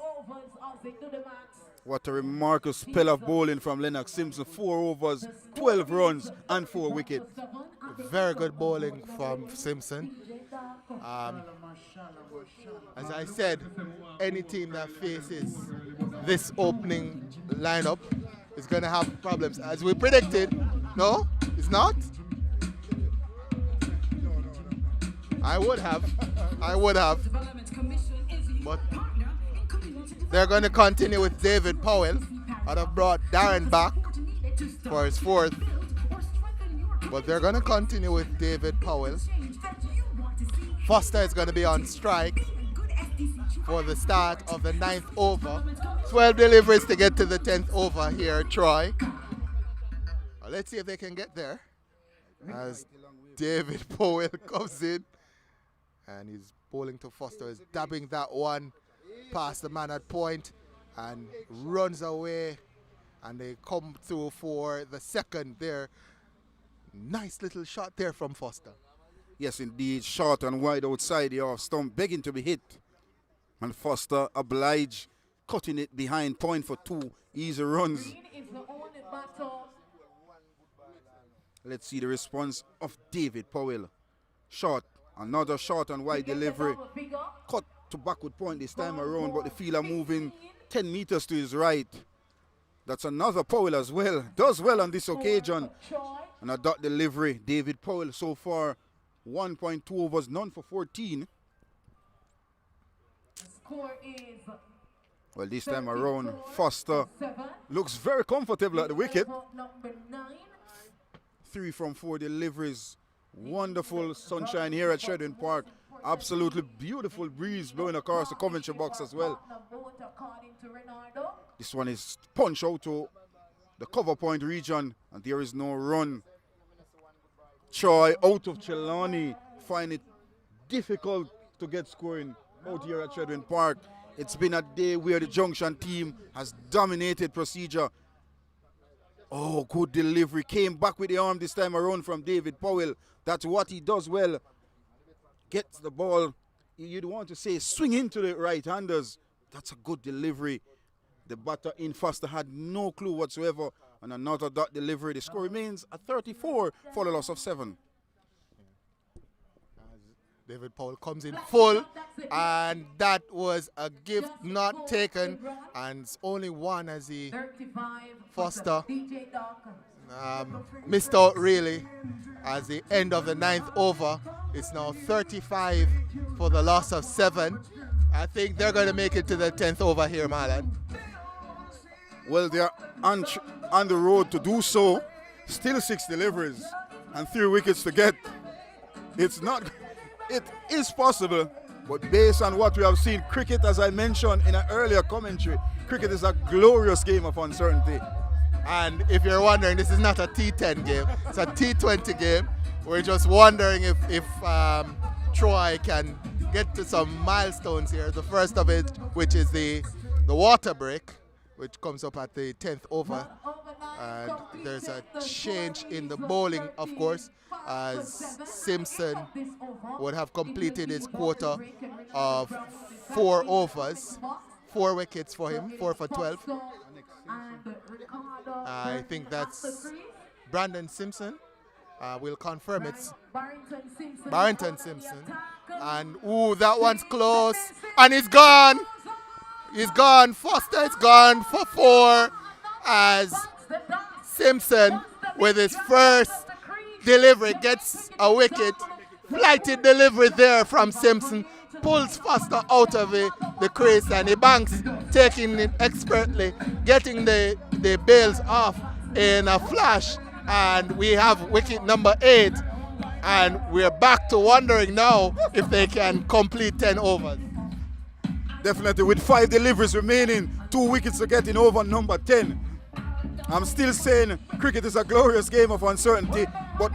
overs as they do the max. What a remarkable spell of bowling from Lennox Simpson. 4 overs, 12 runs, and 4 wickets. Very good bowling from Simpson. As I said, any team that faces this opening lineup is going to have problems. As we predicted, no, it's not. I would have. But they're going to continue with David Powell. I'd have brought Darren back for his 4th. But they're going to continue with David Powell. Foster is going to be on strike for the start of the 9th over. 12 deliveries to get to the 10th over here, Troy. Let's see if they can get there. As David Powell comes in. And he's bowling to Foster. He's dabbing that one past the man at point. And runs away. And they come through for the 2nd there. Nice little shot there from Foster. Yes, indeed. Short and wide outside the off stump, begging to be hit. And Foster obliged, cutting it behind point for 2 easy runs. Let's see the response of David Powell. Short, another short and wide delivery. Cut to backward point this time around, but the fielder moving 10 meters to his right. That's another Powell as well. Does well on this occasion. And a dot delivery. David Powell so far 1.2 overs, none for 14. Well, this time around, Foster looks very comfortable at the wicket. 3 from 4 deliveries. Wonderful sunshine here at Sheridan Park. Absolutely beautiful breeze blowing across the Coventry box as well. This one is punch out to the cover point region, and there is no run. Troy out of Trelawney find it difficult to get scoring out here at Sheridan Park. It's been a day where the Junction team has dominated procedure. Oh, good delivery. Came back with the arm this time around from David Powell. That's what he does well. Gets the ball. You'd want to say swing into the right-handers. That's a good delivery. The batter in Foster had no clue whatsoever. And another dot delivery. The score remains at 34 for the loss of 7. David Powell comes in full, and that was a gift not taken, and it's only one as he Foster missed out really as the end of the 9th over. It's now 35 for the loss of 7. I think they're going to make it to the 10th over here, Marlon. Well, they're on the road to do so. Still 6 deliveries and 3 wickets to get. It is possible, but based on what we have seen, cricket, as I mentioned in an earlier commentary, cricket is a glorious game of uncertainty. And if you're wondering, this is not a T10 game, it's a T20 game. We're just wondering if Troy can get to some milestones here. The first of it, which is the water break, which comes up at the 10th over. And there's a change in the bowling, of course, as Simpson would have completed his quota of 4 overs, 4 wickets for him, 4 for 12. I think that's Brandon Simpson. We'll confirm it's Barrington Simpson. And ooh, that one's close. And he's gone. He's gone. Foster is gone for 4 as Simpson with his first delivery gets a wicket. Flighted delivery there from Simpson. Pulls Foster out of the crease, and he banks, taking it expertly, getting the bails off in a flash. And we have wicket number 8. And we're back to wondering now if they can complete 10 overs. Definitely, with 5 deliveries remaining, 2 wickets to get in over number 10. I'm still saying cricket is a glorious game of uncertainty, but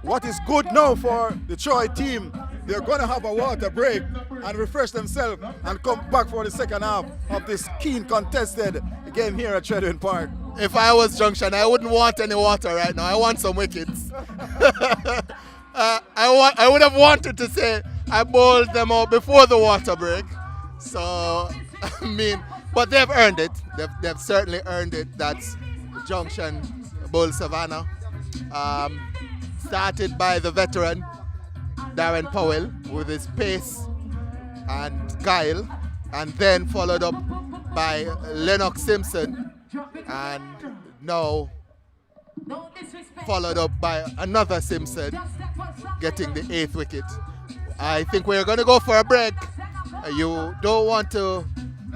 what is good now for the Troy team, they're going to have a water break and refresh themselves and come back for the second half of this keen contested game here at Sheridan Park. If I was Junction, I wouldn't want any water right now. I want some wickets. I would have wanted to say I bowled them out before the water break. So, I mean, But they've earned it. They've certainly earned it. That's Junction Bull Savannah. Started by the veteran Darren Powell with his pace and guile, and then followed up by Lennox Simpson, and now followed up by another Simpson getting the 8th wicket. I think we're going to go for a break. You don't want to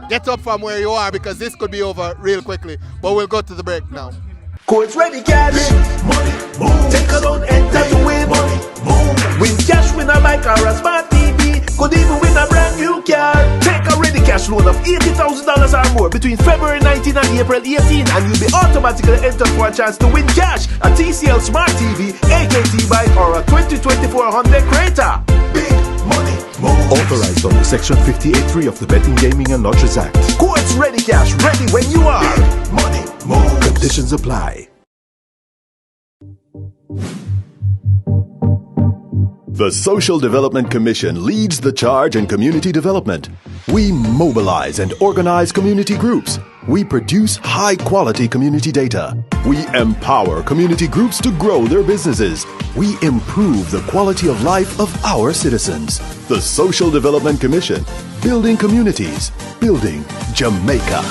get up from where you are because this could be over real quickly, but we'll go to the break now. Codes ready, cash. Money, move. Take a loan, enter to win. Money, move. Win cash, win a bike or a smart TV. Could even win a brand new car. Take a ready cash loan of $80,000 or more between February 19 and April 18, and you'll be automatically entered for a chance to win cash, a TCL Smart TV, AKT bike, or a 2024 Hyundai Creta. Big money, move. Authorized under Section 58.3 of the Betting, Gaming and Lotteries Act. Codes ready, cash ready when you are. Big money, move. Conditions apply. The Social Development Commission leads the charge in community development. We mobilize and organize community groups. We produce high-quality community data. We empower community groups to grow their businesses. We improve the quality of life of our citizens. The Social Development Commission, building communities, building Jamaica.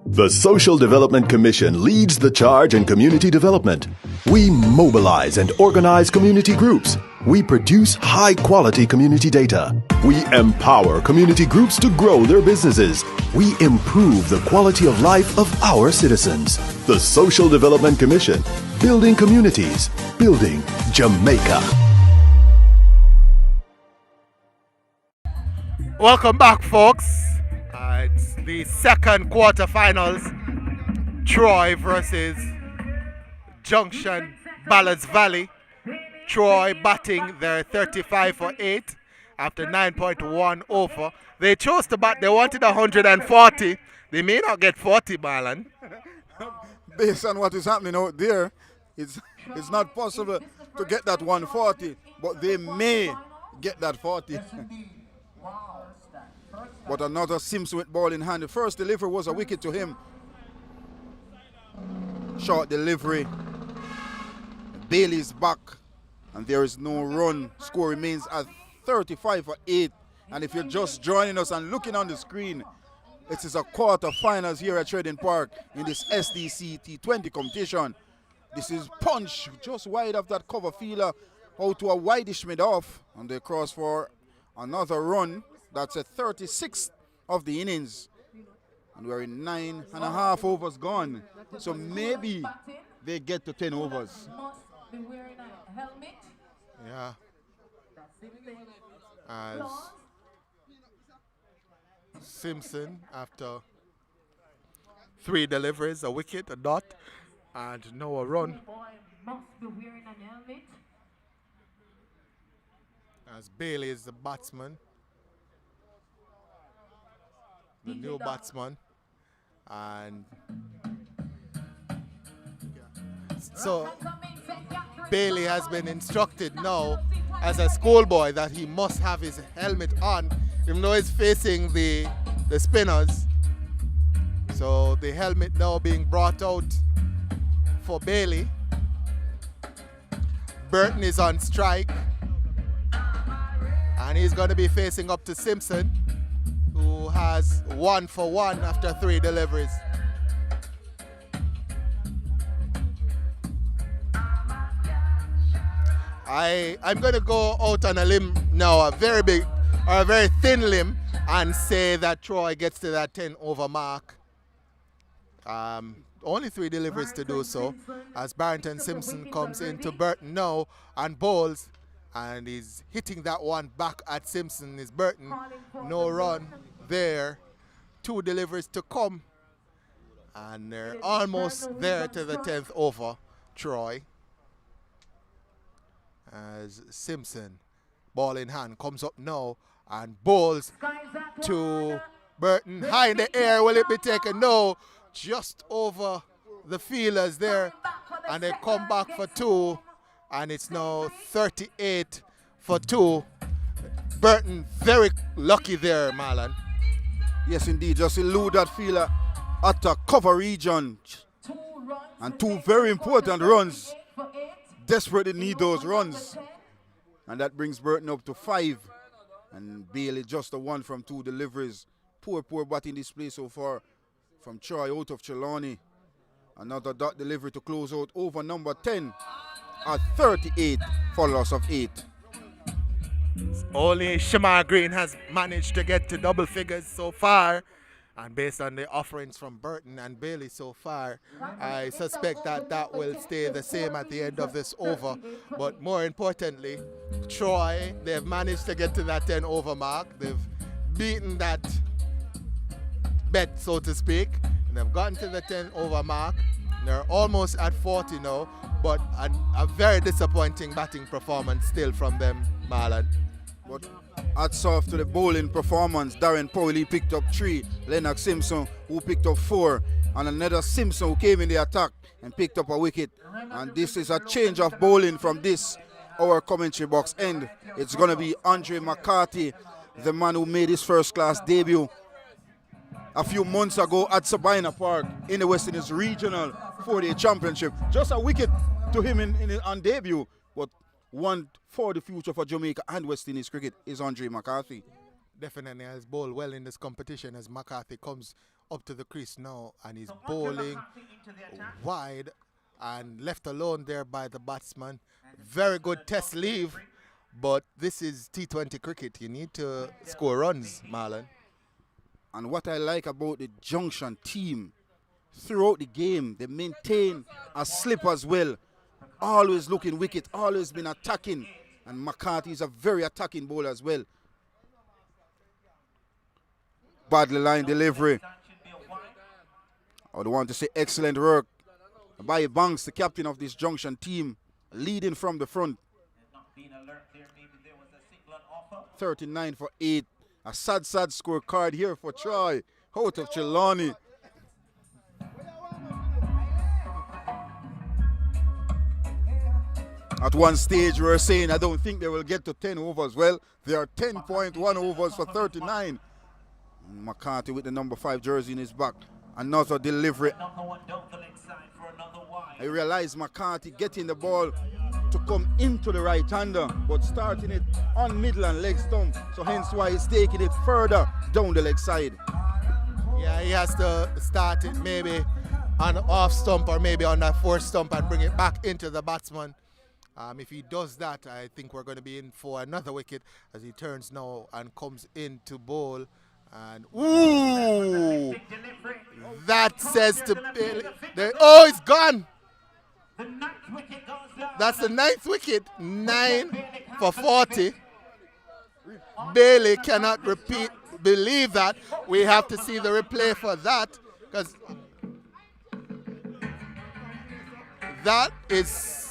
The Social Development Commission leads the charge in community development. We mobilize and organize community groups. We produce high-quality community data. We empower community groups to grow their businesses. We improve the quality of life of our citizens. The Social Development Commission, building communities, building Jamaica. Welcome back, folks. It's the second quarterfinals. Troy versus Junction Ballards Valley. Troy batting their 35 for 8 after 9.1 over. They chose to bat, they wanted 140. They may not get 40, Marlon. Based on what is happening out there, it's not possible to get that 140, but they may get that 40. But another Simpson with ball in hand. The first delivery was a wicket to him. Short delivery. Bailey's back, and there is no run. Score remains at 35 for 8. And if you're just joining us and looking on the screen, it is a quarter-finals here at Trading Park in this SDC T20 competition. This is Punch just wide of that cover fielder, out to a wideish mid-off, and they cross for another run. That's a 36th of the innings. And we're in 9.5 overs gone. So maybe they get to 10 overs. Yeah. As Simpson, after 3 deliveries, a wicket, a dot, and no run. As Bailey is the batsman. The new batsman, and so Bailey has been instructed now as a schoolboy that he must have his helmet on, even though he's facing the spinners. So the helmet now being brought out for Bailey. Burton is on strike, and he's going to be facing up to Simpson, who has 1 for 1 after 3 deliveries. I'm going to go out on a limb now, a very big or a very thin limb, and say that Troy gets to that 10 over mark. Only 3 deliveries to do so, as Barrington Simpson comes into Burton now and bowls, and he's hitting that one back at Simpson. Is Burton, no run there, 2 deliveries to come, and they're almost there to the 10th over, Troy. As Simpson, ball in hand, comes up now and bowls to Burton, high in the air. Will it be taken? No, just over the fielders there and they come back for 2, and it's now 38 for 2. Burton very lucky there, Marlon. Yes, indeed. Just elude that fielder at a cover region. And 2 very important runs. Desperately need those runs. And that brings Burton up to 5. And Bailey just a 1 from 2 deliveries. Poor batting display so far from Troy out of Trelawney. Another dot delivery to close out over number 10 at 38 for loss of 8. Only Shamar Green has managed to get to double figures so far, and based on the offerings from Burton and Bailey so far, I suspect that that will stay the same at the end of this over. But more importantly, Troy, they've managed to get to that 10 over mark. They've beaten that bet, so to speak, and they've gotten to the 10 over mark. They're almost at 40 now, but a very disappointing batting performance still from them, Marlon. But hats off to the bowling performance. Darren Powell picked up 3. Lennox Simpson, who picked up 4. And another Simpson who came in the attack and picked up a wicket. And this is a change of bowling from this, our commentary box end. It's going to be Andre McCarthy, the man who made his first-class debut a few months ago at Sabina Park in the West Indies Regional 4-Day Championship. Just a wicket to him on debut. But one for the future for Jamaica and West Indies cricket is Andre McCarthy. Definitely has bowled well in this competition as McCarthy comes up to the crease now and he's bowling wide and left alone there by the batsman. Very good test leave, but this is T20 cricket. You need to score runs, Marlon. And what I like about the Junction team, throughout the game, they maintain a slip as well. Always looking wicket, always been attacking. And McCarthy is a very attacking bowler as well. Badly line delivery. I would want to say excellent work by Banks, the captain of this Junction team, leading from the front. 39 for 8. A sad scorecard here for Troy, out of Trelawney. At one stage, we were saying, I don't think they will get to 10 overs. Well, they are 10.1 overs for 39. McCarthy with the number 5 jersey in his back. Another delivery. I realize McCarthy getting the ball to come into the right-hander, but starting it on middle and leg stump. So hence why he's taking it further down the leg side. Yeah, he has to start it maybe on the off stump or maybe on that 4th stump and bring it back into the batsman. If he does that, I think we're going to be in for another wicket as he turns now and comes in to bowl. And ooh, that says to Bailey, oh, it's gone. That's the 9th wicket, 9 for 40. Bailey cannot believe that. We have to see the replay for that, because that is.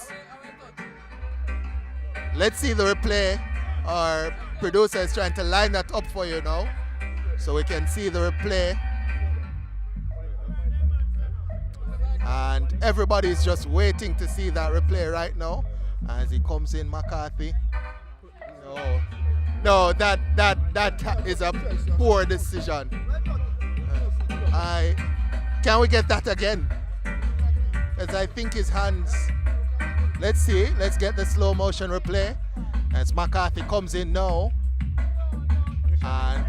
Let's see the replay. Our producer is trying to line that up for you now, so we can see the replay. And everybody is just waiting to see that replay right now as he comes in, McCarthy. No, that is a poor decision. Can we get that again? Because I think his hands. Let's see. Let's get the slow motion replay as McCarthy comes in now. And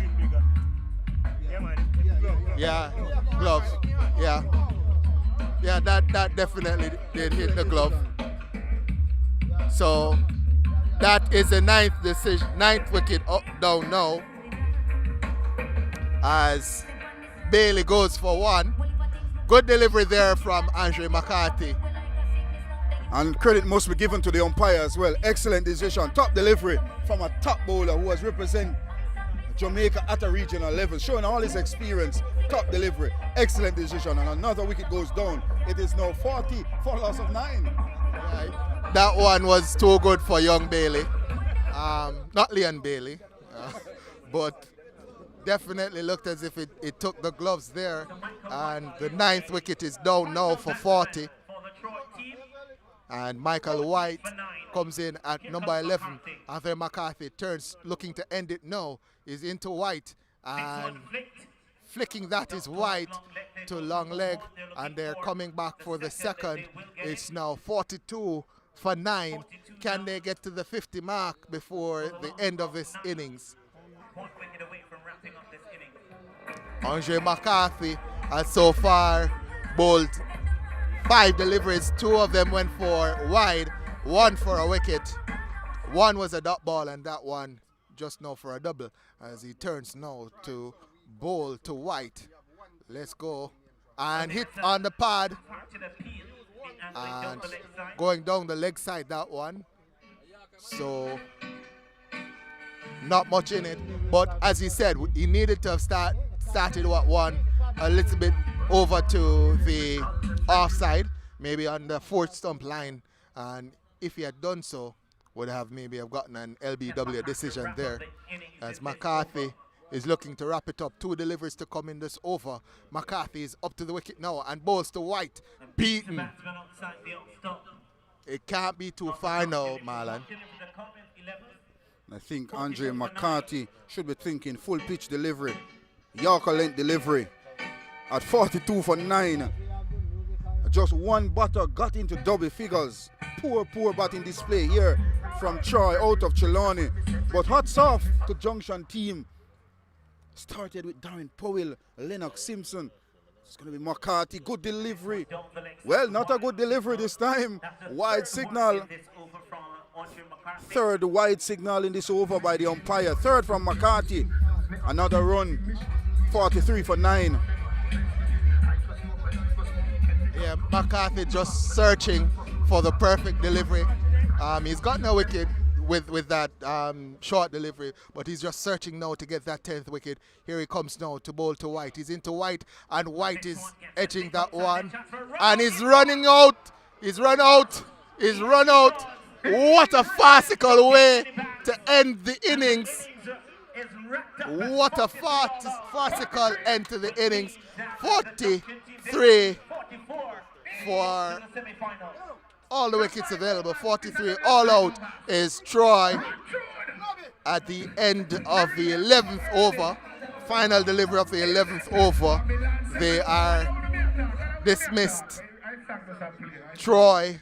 yeah, glove. Yeah, that definitely did hit the glove. So that is the 9th decision, 9th wicket up down now as Bailey goes for 1. Good delivery there from Andre McCarthy. And credit must be given to the umpire as well. Excellent decision. Top delivery from a top bowler who has represented Jamaica at a regional level, showing all his experience. Top delivery. Excellent decision. And another wicket goes down. It is now 40 for loss of 9. Right. That one was too good for young Bailey. Not Leon Bailey. But definitely looked as if it took the gloves there. And the 9th wicket is down now for 40. And Michael White comes in at number 11. Arthur McCarthy turns, looking to end it now. Is into White, and flicking that is White to long leg, and they're coming back for the second. It's now 42 for 9. Can they get to the 50 mark before the end of this innings? Andre McCarthy has so far bowled 5 deliveries. 2 of them went for wide, 1 for a wicket. 1 was a dot ball, and that one just now for a double, as he turns now to bowl to White. Let's go. And hit on the pad. And going down the leg side, that one. So not much in it. But as he said, he needed to have started one a little bit over to the offside, maybe on the 4th stump line. And if he had done so, would have maybe have gotten an LBW decision there, as McCarthy is looking to wrap it up. 2 deliveries to come in this over. McCarthy is up to the wicket now and bowls to White. Beaten. It can't be too far now, Marlon. I think Andre McCarthy should be thinking full pitch delivery, Yorker length delivery at 42 for 9. Just 1 batter got into double figures. Poor batting display here from Troy out of Trelawney. But hats off to Junction team. Started with Darren Powell, Lennox Simpson. It's going to be McCarthy. Good delivery. Well, not a good delivery this time. Wide signal. 3rd wide signal in this over by the umpire. 3rd from McCarthy. Another run. 43 for 9. Yeah, McCarthy just searching for the perfect delivery. He's gotten a wicket with that short delivery, but he's just searching now to get that 10th wicket. Here he comes now to bowl to White. He's into White, and White is edging that one, and he's running out. He's run out. He's run out. What a farcical way to end the innings. What a farcical end to the innings. 43 for all the wickets available. 43 all out is Troy at the end of the 11th over. Final delivery of the 11th over. They are dismissed. Troy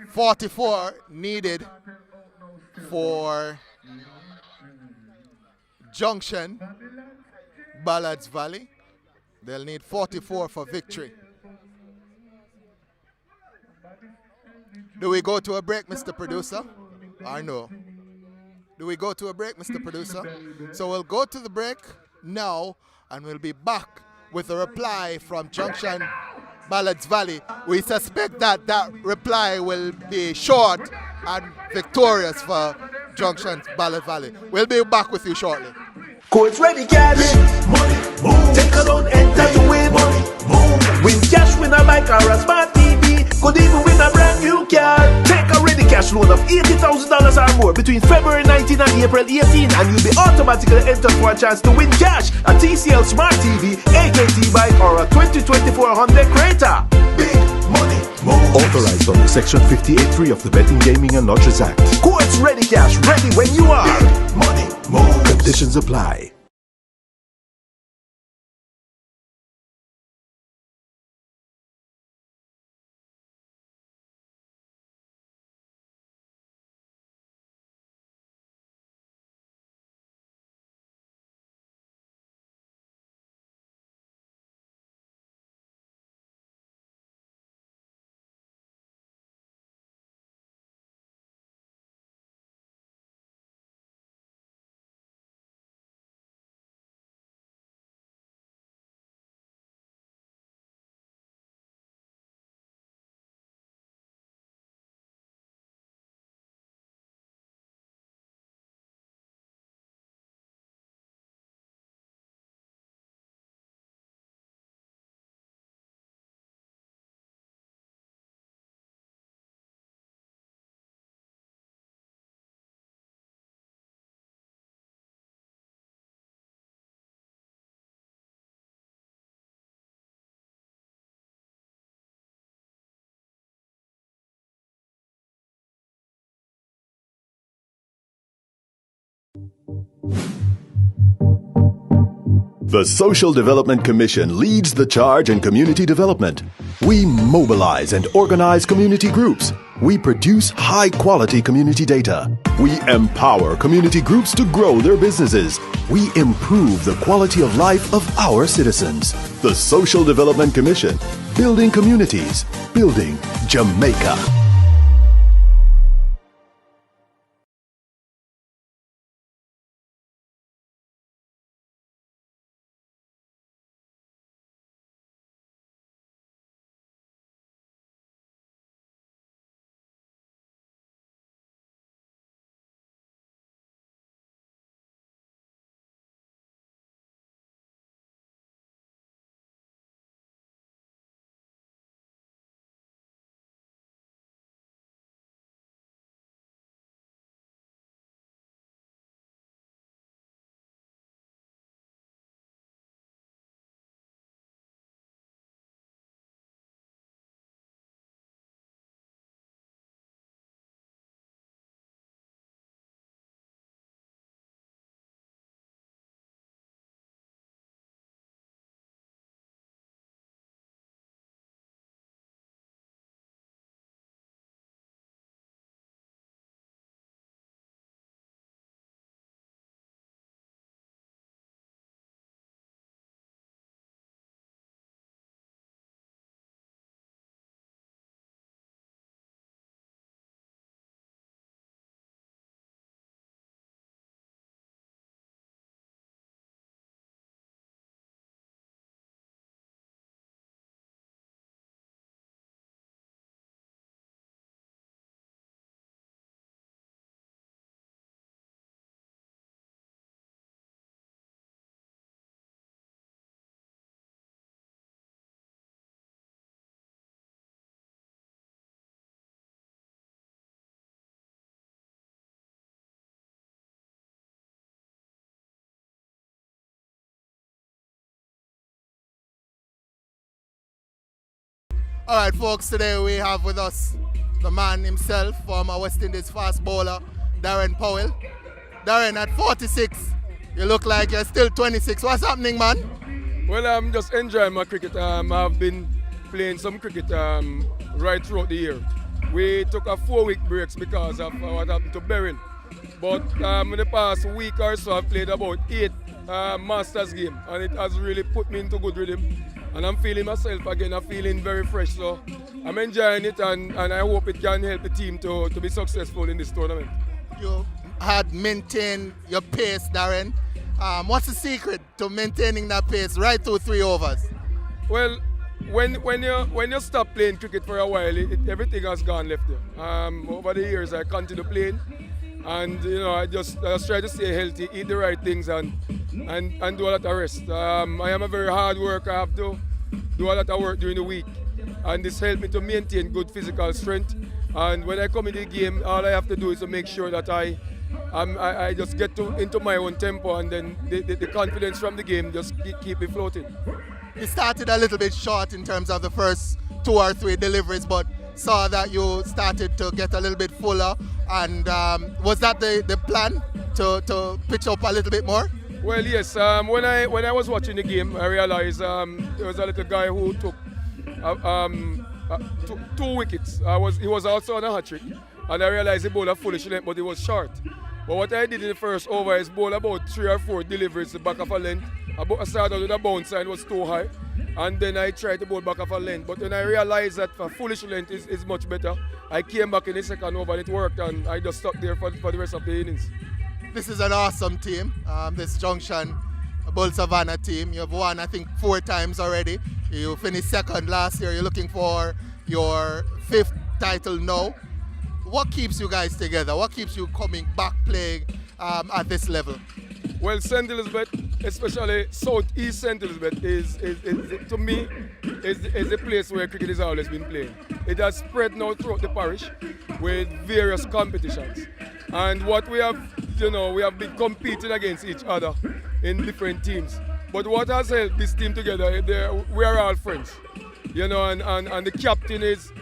44 needed for Junction Ballards Valley. They'll need 44 for victory. Do we go to a break, Mr. Producer? Or no? Do we go to a break, Mr. Producer? So we'll go to the break now, and we'll be back with a reply from Junction Ballards Valley. We suspect that that reply will be short and victorious for Junction Ballards Valley. We'll be back with you shortly. Codes ready, cash. Money, move. Take a loan, enter to win. Money, move. Win cash, win a bike or a smart TV. Could even win a brand new car. Take a ready cash loan of $80,000 or more between February 19 and April 18, and you'll be automatically entered for a chance to win cash, a TCL Smart TV, AKT bike, or a 2024 Honda Creta. Big money, move. Authorized under Section 58.3 of the Betting, Gaming and Lotteries Act. Codes ready, cash, ready when you are. Big money, move. Conditions apply. The Social Development Commission leads the charge in community development. We mobilize and organize community groups. We produce high-quality community data. We empower community groups to grow their businesses. We improve the quality of life of our citizens. The Social Development Commission, building communities, building Jamaica. All right, folks, today we have with us the man himself, former West Indies fast bowler, Darren Powell. Darren, at 46, you look like you're still 26. What's happening, man? Well, I'm just enjoying my cricket. I've been playing some cricket right throughout the year. We took a 4-week breaks because of what happened to Berrin. But in the past week or so, I've played about 8 Masters games, and it has really put me into good rhythm. And I'm feeling myself again. I'm feeling very fresh. So I'm enjoying it, and I hope it can help the team to be successful in this tournament. You had maintained your pace, Darren. What's the secret to maintaining that pace right through 3 overs? Well, when you stop playing cricket for a while, everything has gone left there. Over the years, I continue playing, and I just try to stay healthy, eat the right things, and do a lot of rest. I am a very hard worker. I have to do a lot of work during the week, and this helped me to maintain good physical strength. And when I come in the game, all I have to do is to make sure that I just get into my own tempo, and then the confidence from the game just keep me floating. You started a little bit short in terms of the first 2 or 3 deliveries, but saw that you started to get a little bit fuller. And was that the plan, to pitch up a little bit more? Well, yes. When I was watching the game, I realized there was a little guy who took 2 wickets. He was also on a hat-trick, and I realized he bowled a foolish length, but he was short. But what I did in the first over is bowl about 3 or 4 deliveries to back of a length. I started with a bounce and it was too high, and then I tried to bowl back of a length. But when I realized that a foolish length is much better, I came back in the second over and it worked, and I just stuck there for the rest of the innings. This is an awesome team, this Junction Bull Savannah team. You've won, I think, 4 times already. You finished second last year. You're looking for your 5th title now. What keeps you guys together? What keeps you coming back playing at this level? Well, St. Elizabeth, especially Southeast St. Elizabeth, is to me the place where cricket has always been played. It has spread now throughout the parish with various competitions. And what we have, we have been competing against each other in different teams. But what has held this team together, we are all friends. And the captain is,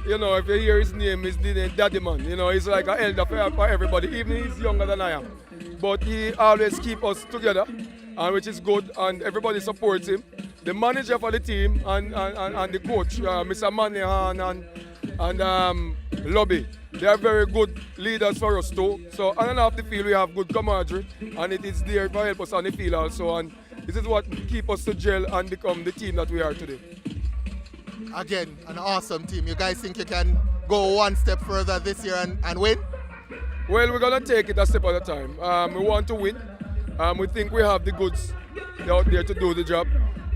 if you hear his name, is the Daddy Man. He's like an elder for everybody, even he's younger than I am. But he always keeps us together, and which is good, and everybody supports him. The manager for the team and the coach, Mr. Manahan and Lobby, they are very good leaders for us too. So on and off the field we have good camaraderie, and it is there to help us on the field also, and this is what keeps us to gel and become the team that we are today. Again, an awesome team. You guys think you can go one step further this year and win? Well, we're going to take it a step at a time. We want to win. We think we have the goods out there to do the job,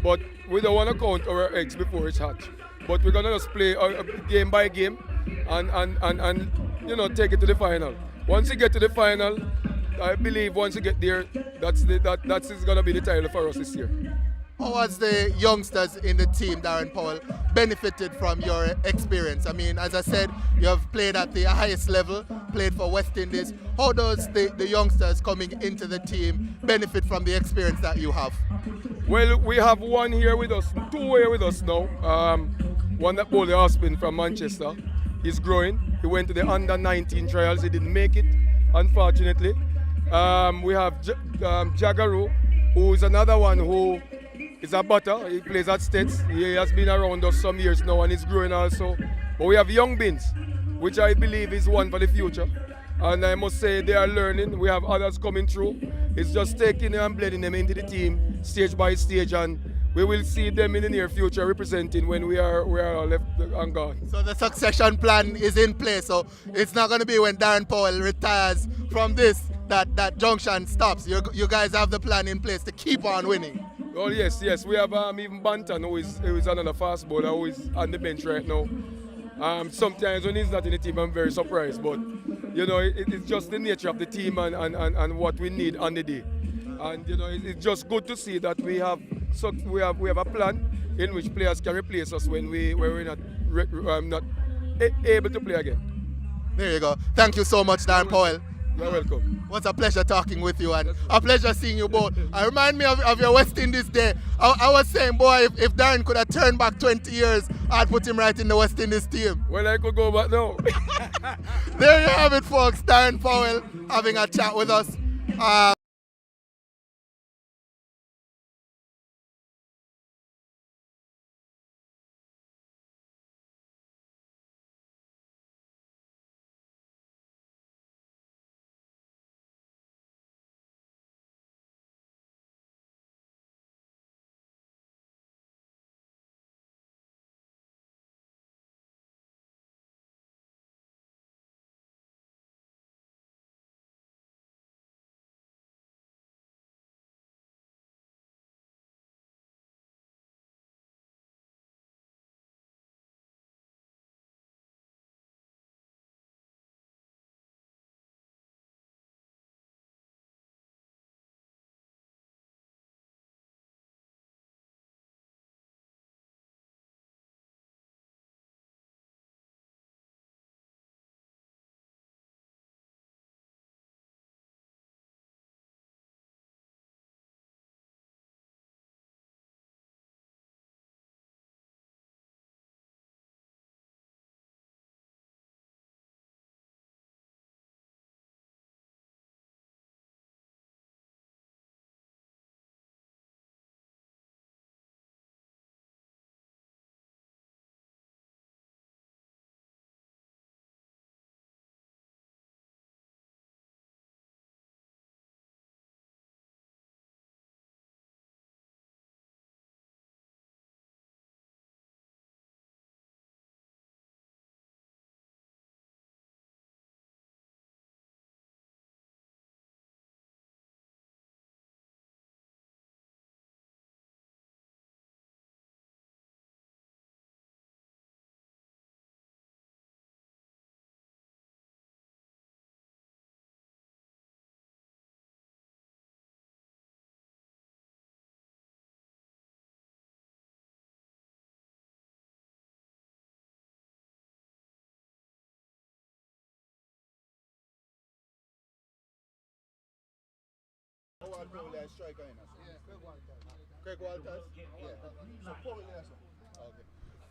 but we don't want to count our eggs before it's hatched. But we're going to just play game by game and you know, take it to the final. Once you get to the final, I believe once you get there, that's going to be the title for us this year. How has the youngsters in the team, Darren Powell, benefited from your experience? I mean, as I said, you have played at the highest level, played for West Indies. How does the youngsters coming into the team benefit from the experience that you have? Well, we have one here with us, two here with us now. One that bowled the offspin from Manchester. He's growing. He went to the under-19 trials. He didn't make it, unfortunately. We have Jagaru, who is another one who is a batter. He plays at States. He has been around us some years now and he's growing also. But we have young Bins, which I believe is one for the future. And I must say they are learning. We have others coming through. It's just taking them and blending them into the team stage by stage, and we will see them in the near future representing when we are left and gone. So the succession plan is in place. So it's not going to be when Darren Powell retires from this that Junction stops. You guys have the plan in place to keep on winning. Oh yes. We have even Banton, who is another fast bowler who is on the bench right now. Sometimes when he's not in the team, I'm very surprised. But you know, it's just the nature of the team and what we need on the day. And you know, it's just good to see that we have a plan in which players can replace us when we're not able to play again. There you go. Thank you so much, Darren Powell. You're welcome. It was a pleasure talking with you and a pleasure seeing you both. I remind me of your West Indies day. I was saying, boy, if Darren could have turned back 20 years, I'd put him right in the West Indies team. Well, I could go back now. There you have it, folks. Darren Powell having a chat with us.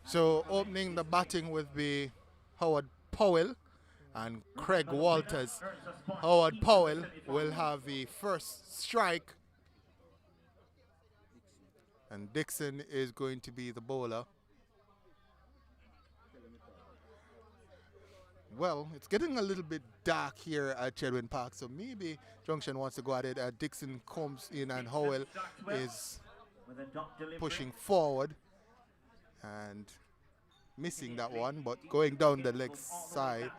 So opening the batting with the Howard Powell and Craig Walters. Howard Powell will have the first strike And Dixon is going to be the bowler. Well, it's getting a little bit dark here at Chedwin Park, so maybe Junction wants to go at it. Dixon comes in and Howell is pushing forward and missing that one, but going down the leg side,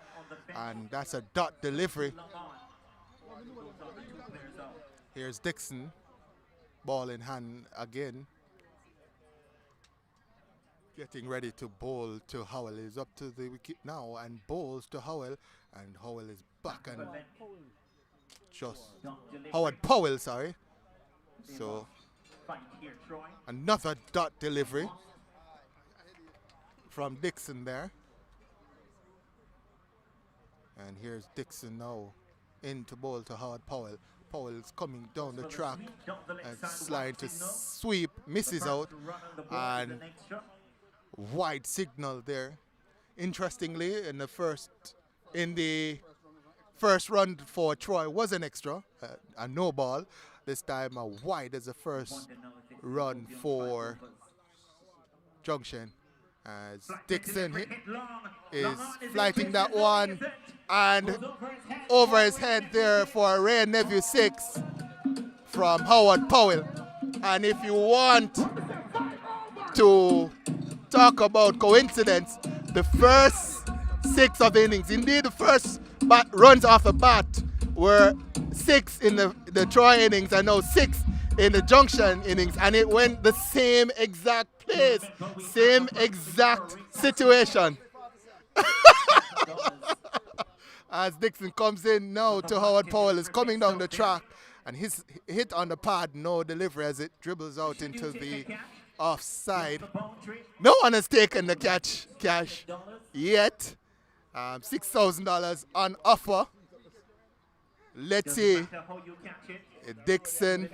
and that's a dot delivery. Here's Dixon, ball in hand again. Getting ready to bowl to Howell. He's up to the wicket now and bowls to Howell, and Howell is back and just Howard Powell, sorry. So another dot delivery from Dixon there. And here's Dixon now into bowl to Howard Powell. Powell is coming down the track and sliding to sweep, misses out, and wide signal there. Interestingly, in the first run for Troy was an extra, a no ball. This time a wide as the first run for Junction. As Dixon is flighting that one and over his head there for a rare nephew 6 from Howard Powell. And if you want to talk about coincidence, the first 6 of the innings, indeed the first runs off the bat were 6 in the Troy innings and now 6 in the Junction innings, and it went the same exact place, same exact situation. As Dixon comes in now to Howard Powell, is coming down the track, and his hit on the pad, no delivery as it dribbles out into the offside. No one has taken the cash yet. $6,000 on offer. Let's see. Dixon,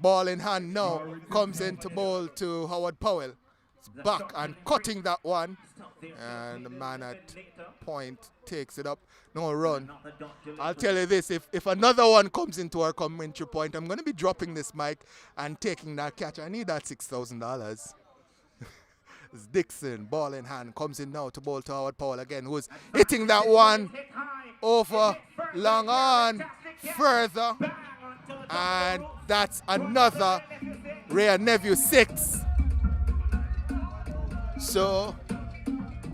ball in hand now, comes into bowl to Howard Powell. It's back and cutting that one. And the man at point takes it up. No run. I'll tell you this, if another one comes into our commentary point, I'm going to be dropping this mic and taking that catch. I need that $6,000. It's Dixon, ball in hand, comes in now to bowl to Howard Powell again, who's hitting that one over, long on, further. And that's another rare nephew 6. So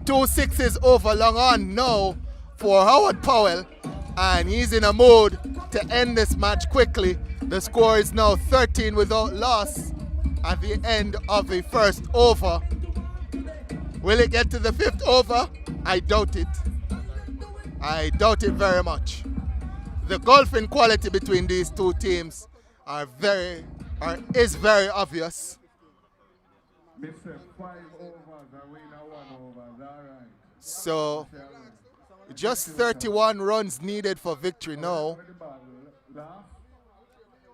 2 6s over long on now for Howard Powell, and he's in a mood to end this match quickly. The score is now 13 without loss at the end of the first over. Will it get to the 5th over? I doubt it. I doubt it very much. The golfing quality between these two teams is very obvious. So just 31 runs needed for victory now.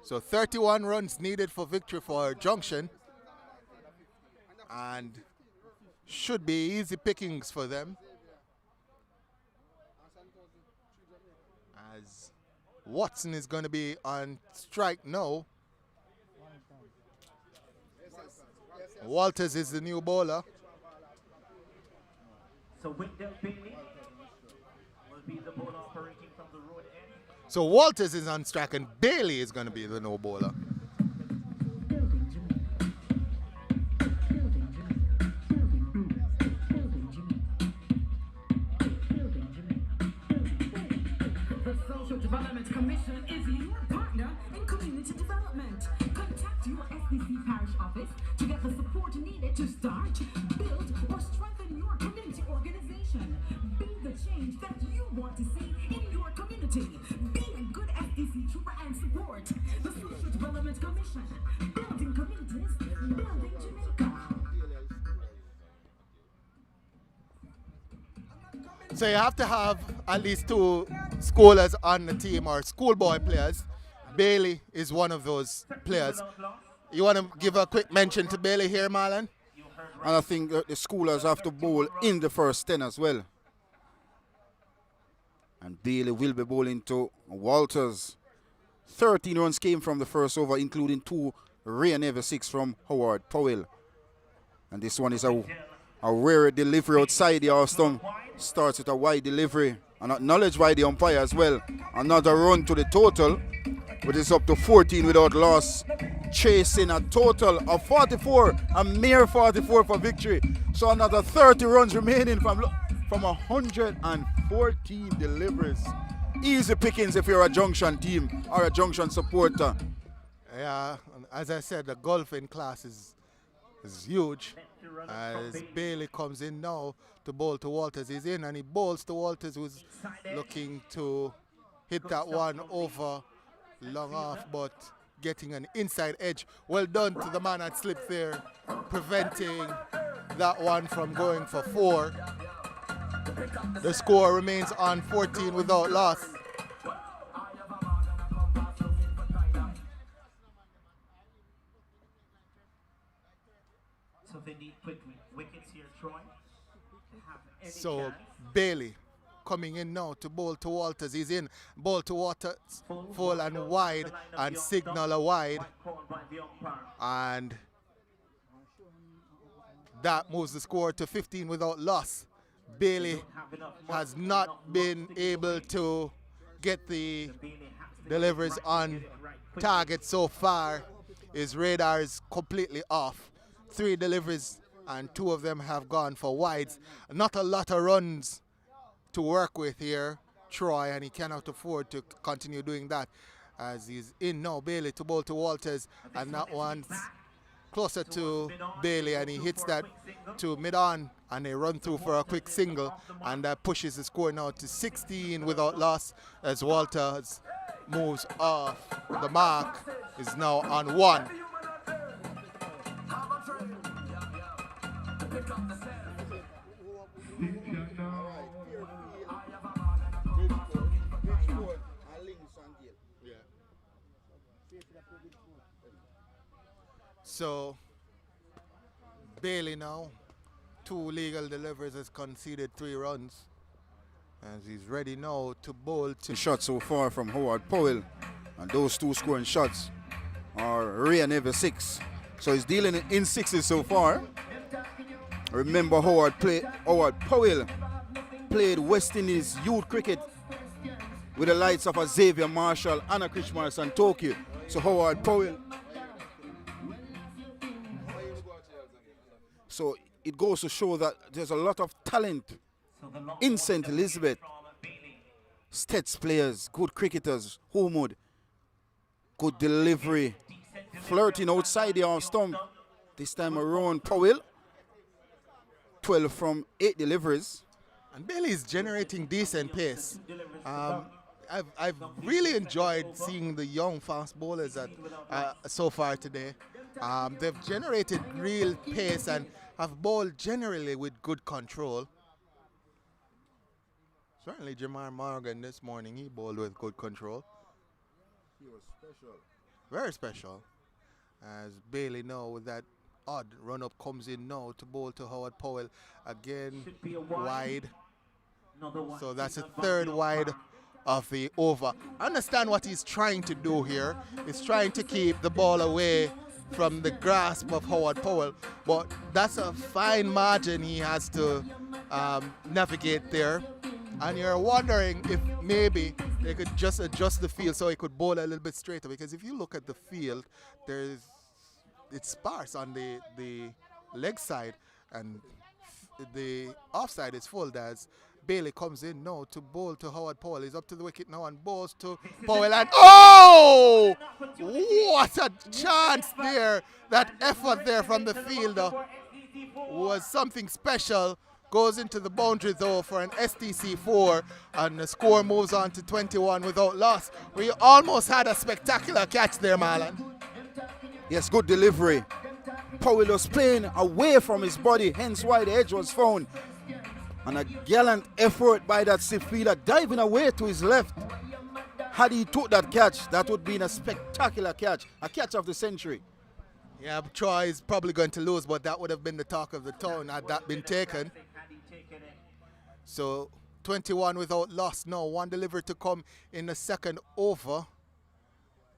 So 31 runs needed for victory for Junction. And should be easy pickings for them. As Watson is going to be on strike now. Walters is the new bowler. So Wendell Bailey will be the bowler operating from the road end. So Walters is on strike and Bailey is going to be the new bowler. The Social Development Commission is your partner in community development. Contact your SDC parish office to get the support needed to start, build, or strengthen your community organization. Be the change that you want to see in your community. Be a good SDC trooper and support the Social Development Commission. Building communities, building Jamaica. So you have to have at least 2 schoolers on the team, or schoolboy players. Bailey is one of those players. You want to give a quick mention to Bailey here, Marlon? And I think the schoolers have to bowl in the first 10 as well. And Bailey will be bowling to Walters. 13 runs came from the first over, including 2 rear never 6 from Howard Powell. And this one is a rare delivery outside the off stump. Starts with a wide delivery and acknowledged by the umpire as well. Another run to the total, which is up to 14 without loss. Chasing a total of 44, a mere 44 for victory. So another 30 runs remaining from 114 deliveries. Easy pickings if you're a Junction team or a Junction supporter. Yeah, as I said, the golfing class is huge. As Bailey comes in now to bowl to Walters. He's in and he bowls to Walters, who's looking to hit that one over long off, but getting an inside edge. Well done to the man that slipped there, preventing that one from going for 4. The score remains on 14 without loss. So they need quick wickets here, Troy. So Bailey coming in now to bowl to Walters. He's in, bowl to Walters, full and wide, and signal a wide. And that moves the score to 15 without loss. Bailey has not been able to get the deliveries on target so far. His radar is completely off. 3 deliveries and 2 of them have gone for wides. Not a lot of runs to work with here, Troy, and he cannot afford to continue doing that as he's in now. Bailey to bowl to Walters, and that one's closer to Bailey, and he hits that to mid-on, and they run through for a quick single, and that pushes the score now to 16 without loss as Walters moves off the mark, is now on 1. So Bailey now, 2 legal deliveries, has conceded 3 runs. As he's ready now to bowl to... Shots so far from Howard Powell. And those 2 scoring shots are rear never 6. So he's dealing in 6s so far. Remember Howard Powell played West Indies youth cricket with the likes of a Xavier Marshall and a Krishmar Santoki. So Howard Powell. So it goes to show that there's a lot of talent in St. Elizabeth. Stets players, good cricketers, Homewood, good delivery, flirting outside the off stump. This time around Powell, 12 from 8 deliveries. And Bailey is generating decent pace. I've really enjoyed seeing the young fast bowlers so far today. They've generated real pace and have bowled generally with good control. Certainly Jamar Morgan this morning, he bowled with good control. He was special. Very special. As Bailey now with that odd run-up comes in now to bowl to Howard Powell. Again, wide. So that's a 3rd wide of the over. I understand what he's trying to do here. He's trying to keep the ball away from the grasp of Howard Powell, but that's a fine margin he has to navigate there. And you're wondering if maybe they could just adjust the field so he could bowl a little bit straighter, because if you look at the field, it's sparse on the leg side, and the offside is full. As Bailey comes in now to bowl to Howard Powell. He's up to the wicket now and bowls to Powell, and oh! What a chance there. That effort there from the fielder was something special. Goes into the boundary though for an SDC 4, and the score moves on to 21 without loss. We almost had a spectacular catch there, Marlon. Yes, good delivery. Powell was playing away from his body, hence why the edge was found. And a gallant effort by that stiff fielder, diving away to his left. Had he took that catch, that would be a spectacular catch, a catch of the century. Yeah, Troy is probably going to lose, but that would have been the talk of the town had that been taken. So 21 without loss now. 1 delivery to come in the 2nd over.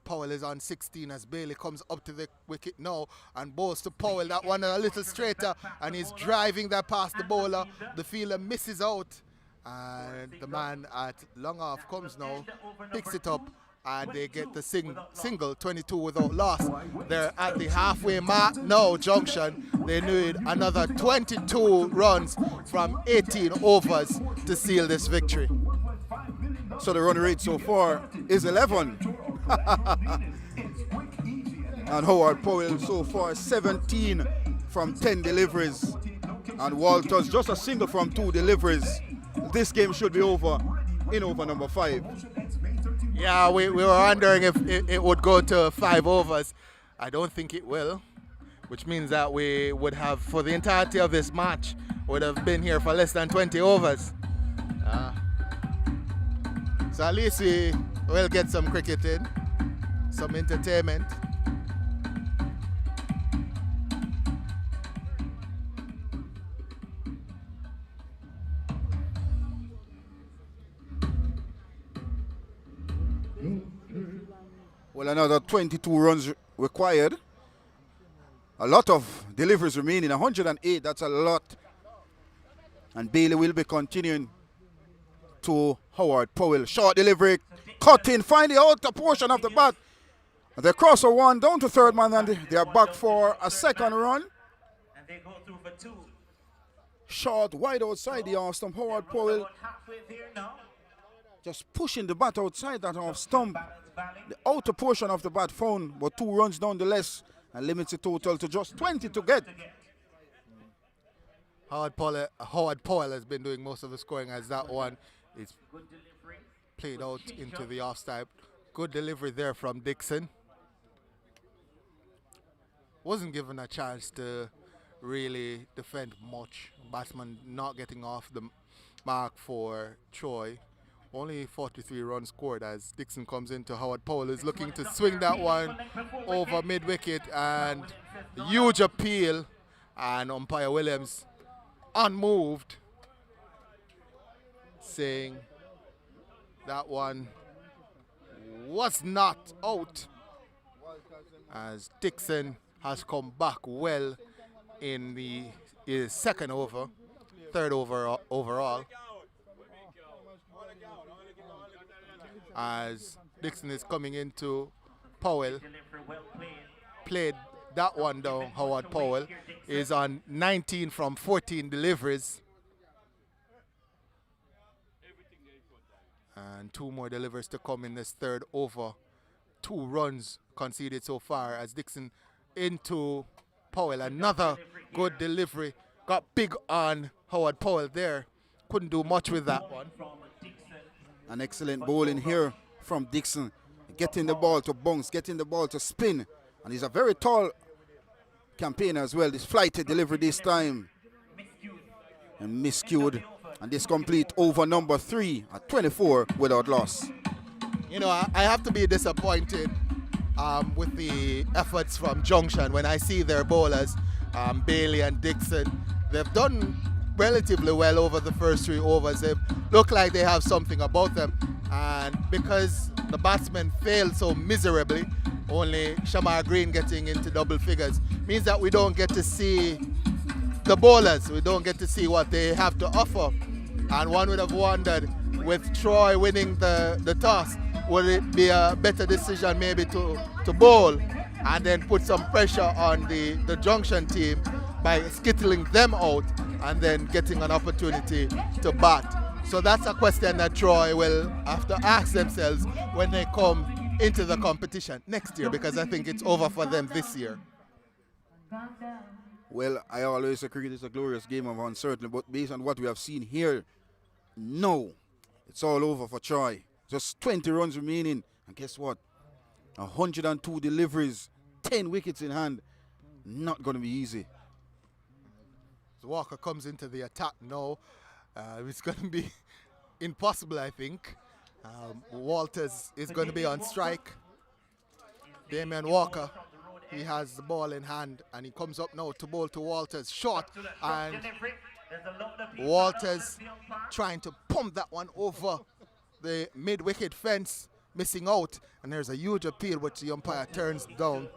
Powell is on 16 as Bailey comes up to the wicket now and bowls to Powell. That one a little straighter, and he's driving that past the bowler. The fielder misses out, and the man at long off comes now, picks it up, and they get the single, 22 without loss. They're at the halfway mark now, Junction. They need another 22 runs from 18 overs to seal this victory. So the run rate so far is 11. And Howard Powell so far 17 from 10 deliveries. And Walters just a single from 2 deliveries. This game should be over in over number 5. Yeah, we were wondering if it would go to 5 overs. I don't think it will, which means that we would have, for the entirety of this match, would have been here for less than 20 overs. So at least we will get some cricket in, some entertainment. Well, another 22 runs required. A lot of deliveries remaining, 108, that's a lot. And Bailey will be continuing to Howard Powell. Short delivery, cut in, find the outer portion of the bat. They cross a 1 down to third man, and they are back for a second run. And they go through for 2. Short, wide outside the off stump. Howard Powell Halfway there now. just pushing the bat outside that off stump. The outer portion of the bat found, but 2 runs nonetheless, and limits the total to just 20 to get. Howard Powell has been doing most of the scoring, as that one is played out into the off side. Good delivery there from Dixon. Wasn't given a chance to really defend much. Batsman not getting off the mark for Troy. Only 43 runs scored as Dixon comes into Howard Powell, is looking to swing that one over mid-wicket, and huge appeal, and umpire Williams unmoved, saying that one was not out, as Dixon has come back well in his second over, third over overall, as Dixon is coming into Powell. Played that one down. Howard Powell is on 19 from 14 deliveries. And 2 more deliveries to come in this third over. 2 runs conceded so far as Dixon into Powell. Another good delivery. Got big on Howard Powell there. Couldn't do much with that one. An excellent bowling here from Dixon. Getting the ball to bounce, getting the ball to spin. And he's a very tall campaigner as well. This flighted delivery this time. And miscued. And this complete over number 3 at 24 without loss. You know, I have to be disappointed with the efforts from Junction when I see their bowlers, Bailey and Dixon. They've done relatively well over the first 3 overs. They look like they have something about them. And because the batsmen failed so miserably, only Shamar Green getting into double figures, means that we don't get to see the bowlers. We don't get to see what they have to offer. And one would have wondered, with Troy winning the toss, would it be a better decision maybe to bowl and then put some pressure on the Junction team by skittling them out and then getting an opportunity to bat? So that's a question that Troy will have to ask themselves when they come into the competition next year, because I think it's over for them this year. Well, I always agree it's a glorious game of uncertainty, but based on what we have seen here, no, it's all over for Troy. Just 20 runs remaining, and guess what? 102 deliveries, 10 wickets in hand. Not going to be easy. So Walker comes into the attack now. It's going to be impossible, I think. Walters is going to be on strike. Damian Walker, he has the ball in hand, and he comes up now to bowl to Walters. Short, and Walters trying to pump that one over the mid-wicket fence. missing out. And there's a huge appeal which the umpire turns down.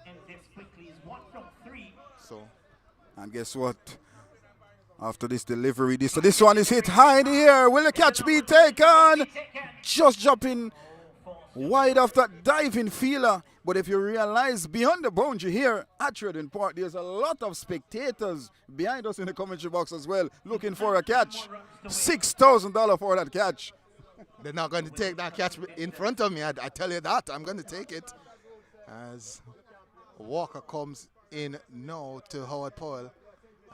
And this quickly is 1 from 3. So, And guess what? After this delivery, this one is hit high in the air. Will the catch be taken? Just jumping wide off that diving fielder. But if you realize beyond the boundary here at Trading Park, there's a lot of spectators behind us in the commentary box as well, looking for a catch. $6,000 for that catch. they're not going to take that catch in front of me. I tell you that. I'm going to take it. As Walker comes in now to Howard Powell.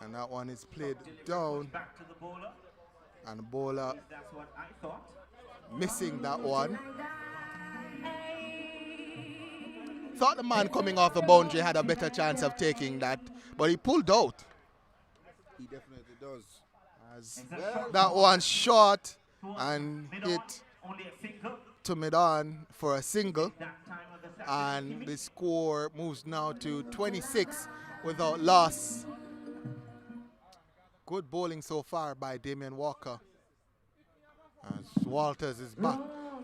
And that one is played down. Back to the bowler. And the bowler That's what I thought. missing that one. Thought the man coming off the boundary had a better chance of taking that, but he pulled out. He definitely does. As that one short and hit Only a single. to mid-on for a single. That time of the second. And the score moves now to 26 without loss. Good bowling so far by Damien Walker. As Walters is back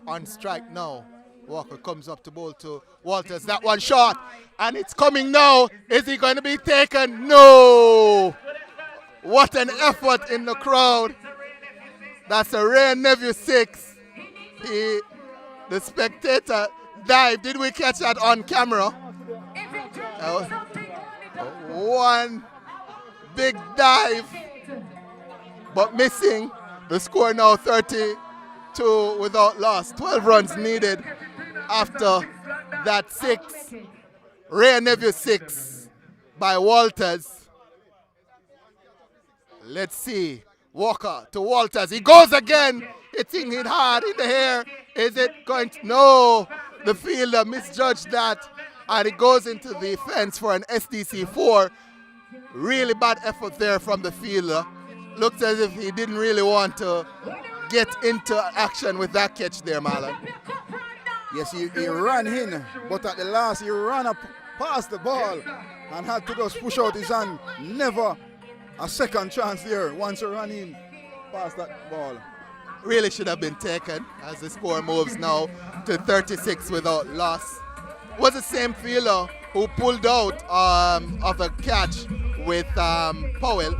on strike now. Walker comes up to bowl to Walters. That one short. And it's coming now. Is he going to be taken? No! What an effort in the crowd. That's a rare Nephew 6. The spectator dived. Did we catch that on camera? One big dive, but missing. The score now 32 without loss. 12 runs needed after that 6. Rare Nephew 6 by Walters. Let's see. Walker to Walters. He goes again. Hitting it hard in the air. Is it going to? No. The fielder misjudged that. And it goes into the fence for an SDC 4. Really bad effort there from the fielder. Looks as if he didn't really want to get into action with that catch there, Marlon. Yes, he ran in, but at the last he ran up past the ball and had to just push out his hand. Never a second chance there once he ran in past that ball. Really should have been taken as the score moves now to 36 without loss. Was the same fielder who pulled out of a catch with Powell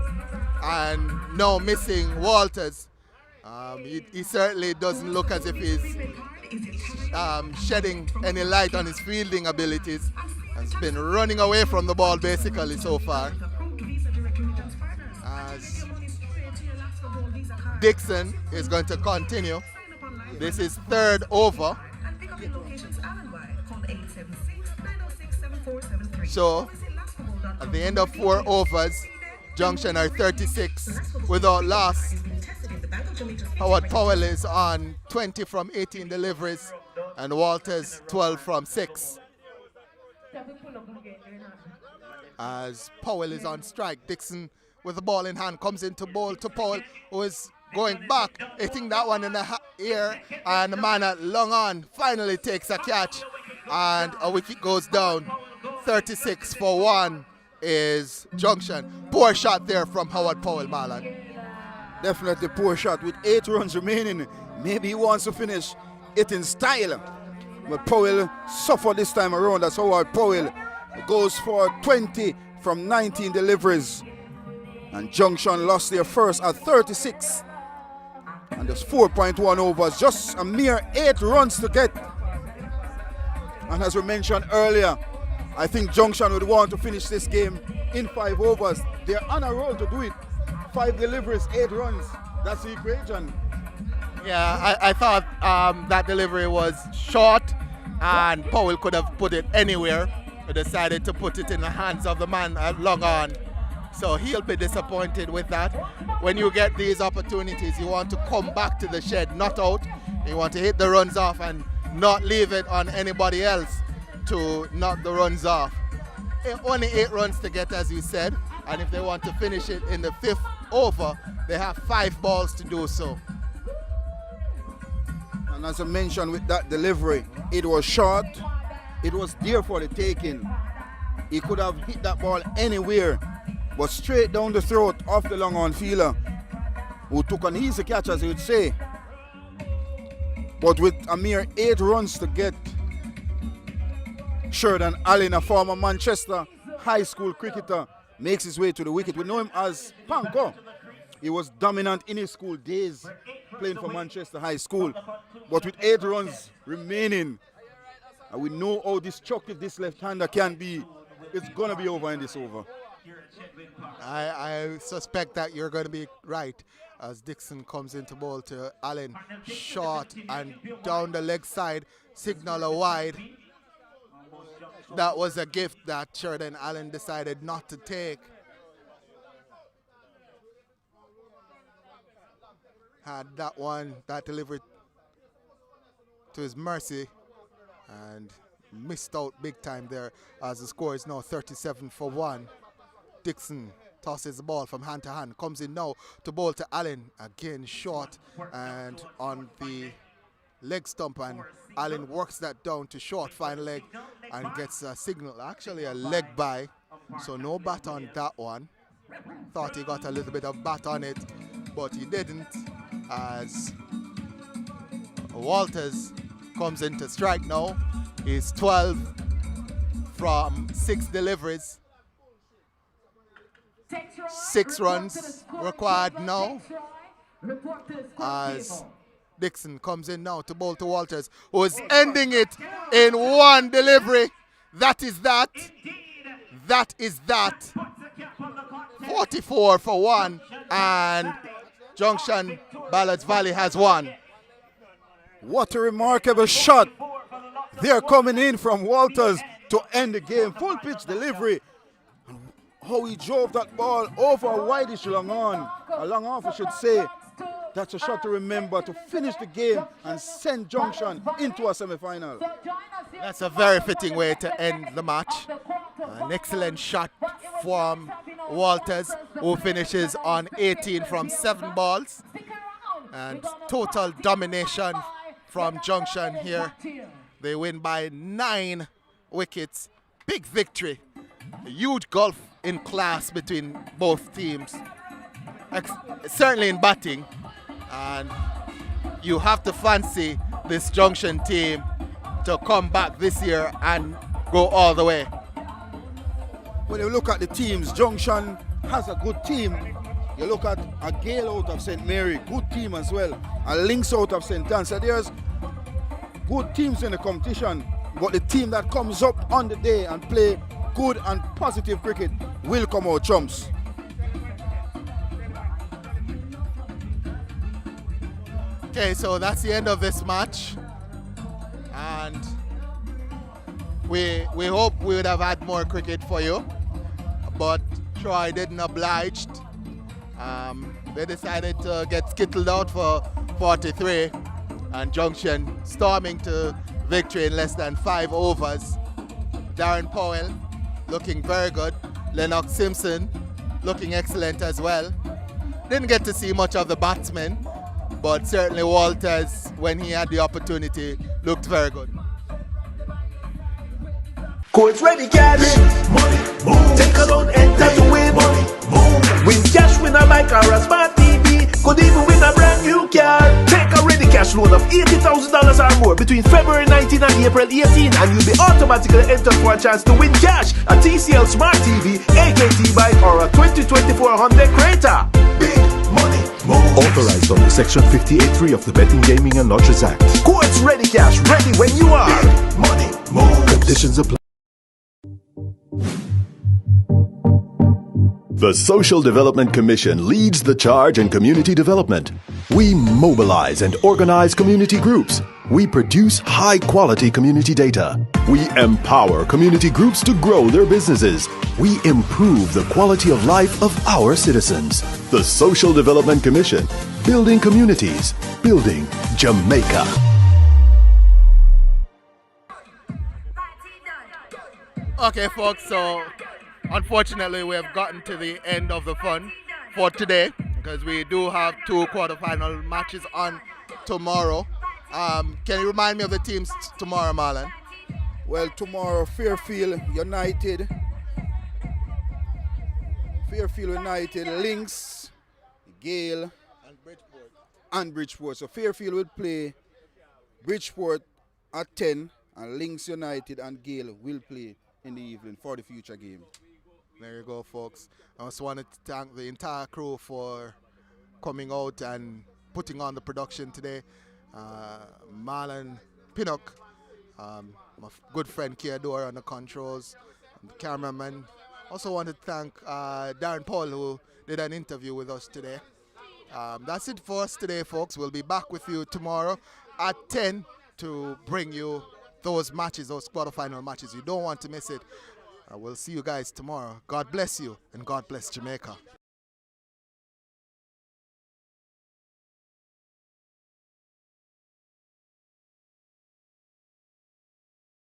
and now missing Walters. He certainly doesn't look as if he's shedding any light on his fielding abilities. Has been running away from the ball basically so far. As Dixon is going to continue. This is third over. So at the end of 4 overs, Junction are 36 without loss. Howard Powell is on 20 from 18 deliveries and Walters 12 from 6. As Powell is on strike, Dixon with the ball in hand comes into bowl to Powell, who is going back, hitting that one in the air, and the man at long on finally takes a catch and a wicket goes down. 36 for 1 is Junction. Poor shot there from Howard Powell, Marlon. Definitely poor shot with 8 runs remaining. Maybe he wants to finish it in style. But Powell suffered this time around. That's Howard Powell goes for 20 from 19 deliveries. And Junction lost their first at 36. And there's 4.1 overs. Just a mere 8 runs to get. And as we mentioned earlier, I think Junction would want to finish this game in 5 overs. They're on a roll to do it. 5 deliveries, 8 runs. That's the equation. Yeah, I thought that delivery was short and Powell could have put it anywhere. He decided to put it in the hands of the man at long on. So he'll be disappointed with that. When you get these opportunities, you want to come back to the shed, not out. You want to hit the runs off and not leave it on anybody else to knock the runs off. Only 8 runs to get, as you said, and if they want to finish it in the 5th over, they have 5 balls to do so. And as I mentioned with that delivery, it was short, it was there for the taking. He could have hit that ball anywhere, but straight down the throat of the long on fielder, who took an easy catch, as you would say. But with a mere 8 runs to get, Sheridan Allen, a former Manchester high school cricketer, makes his way to the wicket. We know him as Panko. He was dominant in his school days, playing for Manchester High School. But with 8 runs remaining, and we know how destructive this left-hander can be, it's going to be over in this over. I suspect that you're going to be right as Dixon comes into ball to Allen. Short and down the leg side, signal a wide. That was a gift that Sheridan Allen decided not to take. Had that one, that delivered to his mercy, and missed out big time there as the score is now 37-1. Dixon tosses the ball from hand to hand, comes in now to bowl to Allen, again short and on the leg stump, and Allen works that down to short fine leg and gets a signal, actually a leg by, so no bat on that one. Thought he got a little bit of bat on it, but he didn't, as Walters comes in to strike now. He's 12 from 6 deliveries. 6 runs required now, as Dixon comes in now to bowl to Walters, who is ending it in 1 delivery. That is that. That is that. 44-1, and Junction Ballards Valley has won. What a remarkable shot. They're coming in from Walters to end the game. Full pitch delivery. How he drove that ball over a wideish long on. A long off, I should say. That's a shot to remember to finish the game and send Junction into a semi-final. That's a very fitting way to end the match. An excellent shot from Walters, who finishes on 18 from 7 balls. And total domination from Junction here. They win by 9 wickets. Big victory. A huge gulf in class between both teams. Certainly in batting. And you have to fancy this Junction team to come back this year and go all the way. When you look at the teams, Junction has a good team. You look at a Gale out of St. Mary, good team as well. A Lynx out of St. Anne. So there's good teams in the competition. But the team that comes up on the day and play good and positive cricket will come out trumps. Okay, so that's the end of this match. And we hope we would have had more cricket for you, but Troy didn't oblige. They decided to get skittled out for 43, and Junction storming to victory in less than 5 overs. Darren Powell looking very good. Lennox Simpson looking excellent as well. Didn't get to see much of the batsmen, but certainly Walters, when he had the opportunity, looked very good. Courts ready, cash. Money, move. Take a loan, enter to win. Money, move. Win cash, win a bike or a smart TV. Could even win a brand new car. Take a ready cash loan of $80,000 or more between February 19 and April 18, and you'll be automatically entered for a chance to win cash, a TCL Smart TV, AKT bike, or a 2024 Honda Creta. Big money, move. Authorized under Section 58.3 of the Betting, Gaming and Lotteries Act. Courts ready, cash ready when you are. Big money, move. Conditions apply. The Social Development Commission leads the charge in community development. We mobilize and organize community groups. We produce high-quality community data. We empower community groups to grow their businesses. We improve the quality of life of our citizens. The Social Development Commission, building communities, building Jamaica. Okay, folks, so unfortunately we have gotten to the end of the fun for today, because we do have 2 quarterfinal matches on tomorrow. Can you remind me of the teams tomorrow, Marlon? Well, tomorrow, Fairfield United, Lynx, Gale, and Bridgeport. So Fairfield will play Bridgeport at 10, and Links United and Gale will play in the evening for the future game. There you go, folks. I also wanted to thank the entire crew for coming out and putting on the production today. Marlon Pinnock, my good friend Kiadora on the controls, and the cameraman. Also wanted to thank Darren Paul, who did an interview with us today. That's it for us today, folks. We'll be back with you tomorrow at 10 to bring you those matches, those quarterfinal matches. You don't want to miss it. We'll see you guys tomorrow. God bless you, and God bless Jamaica.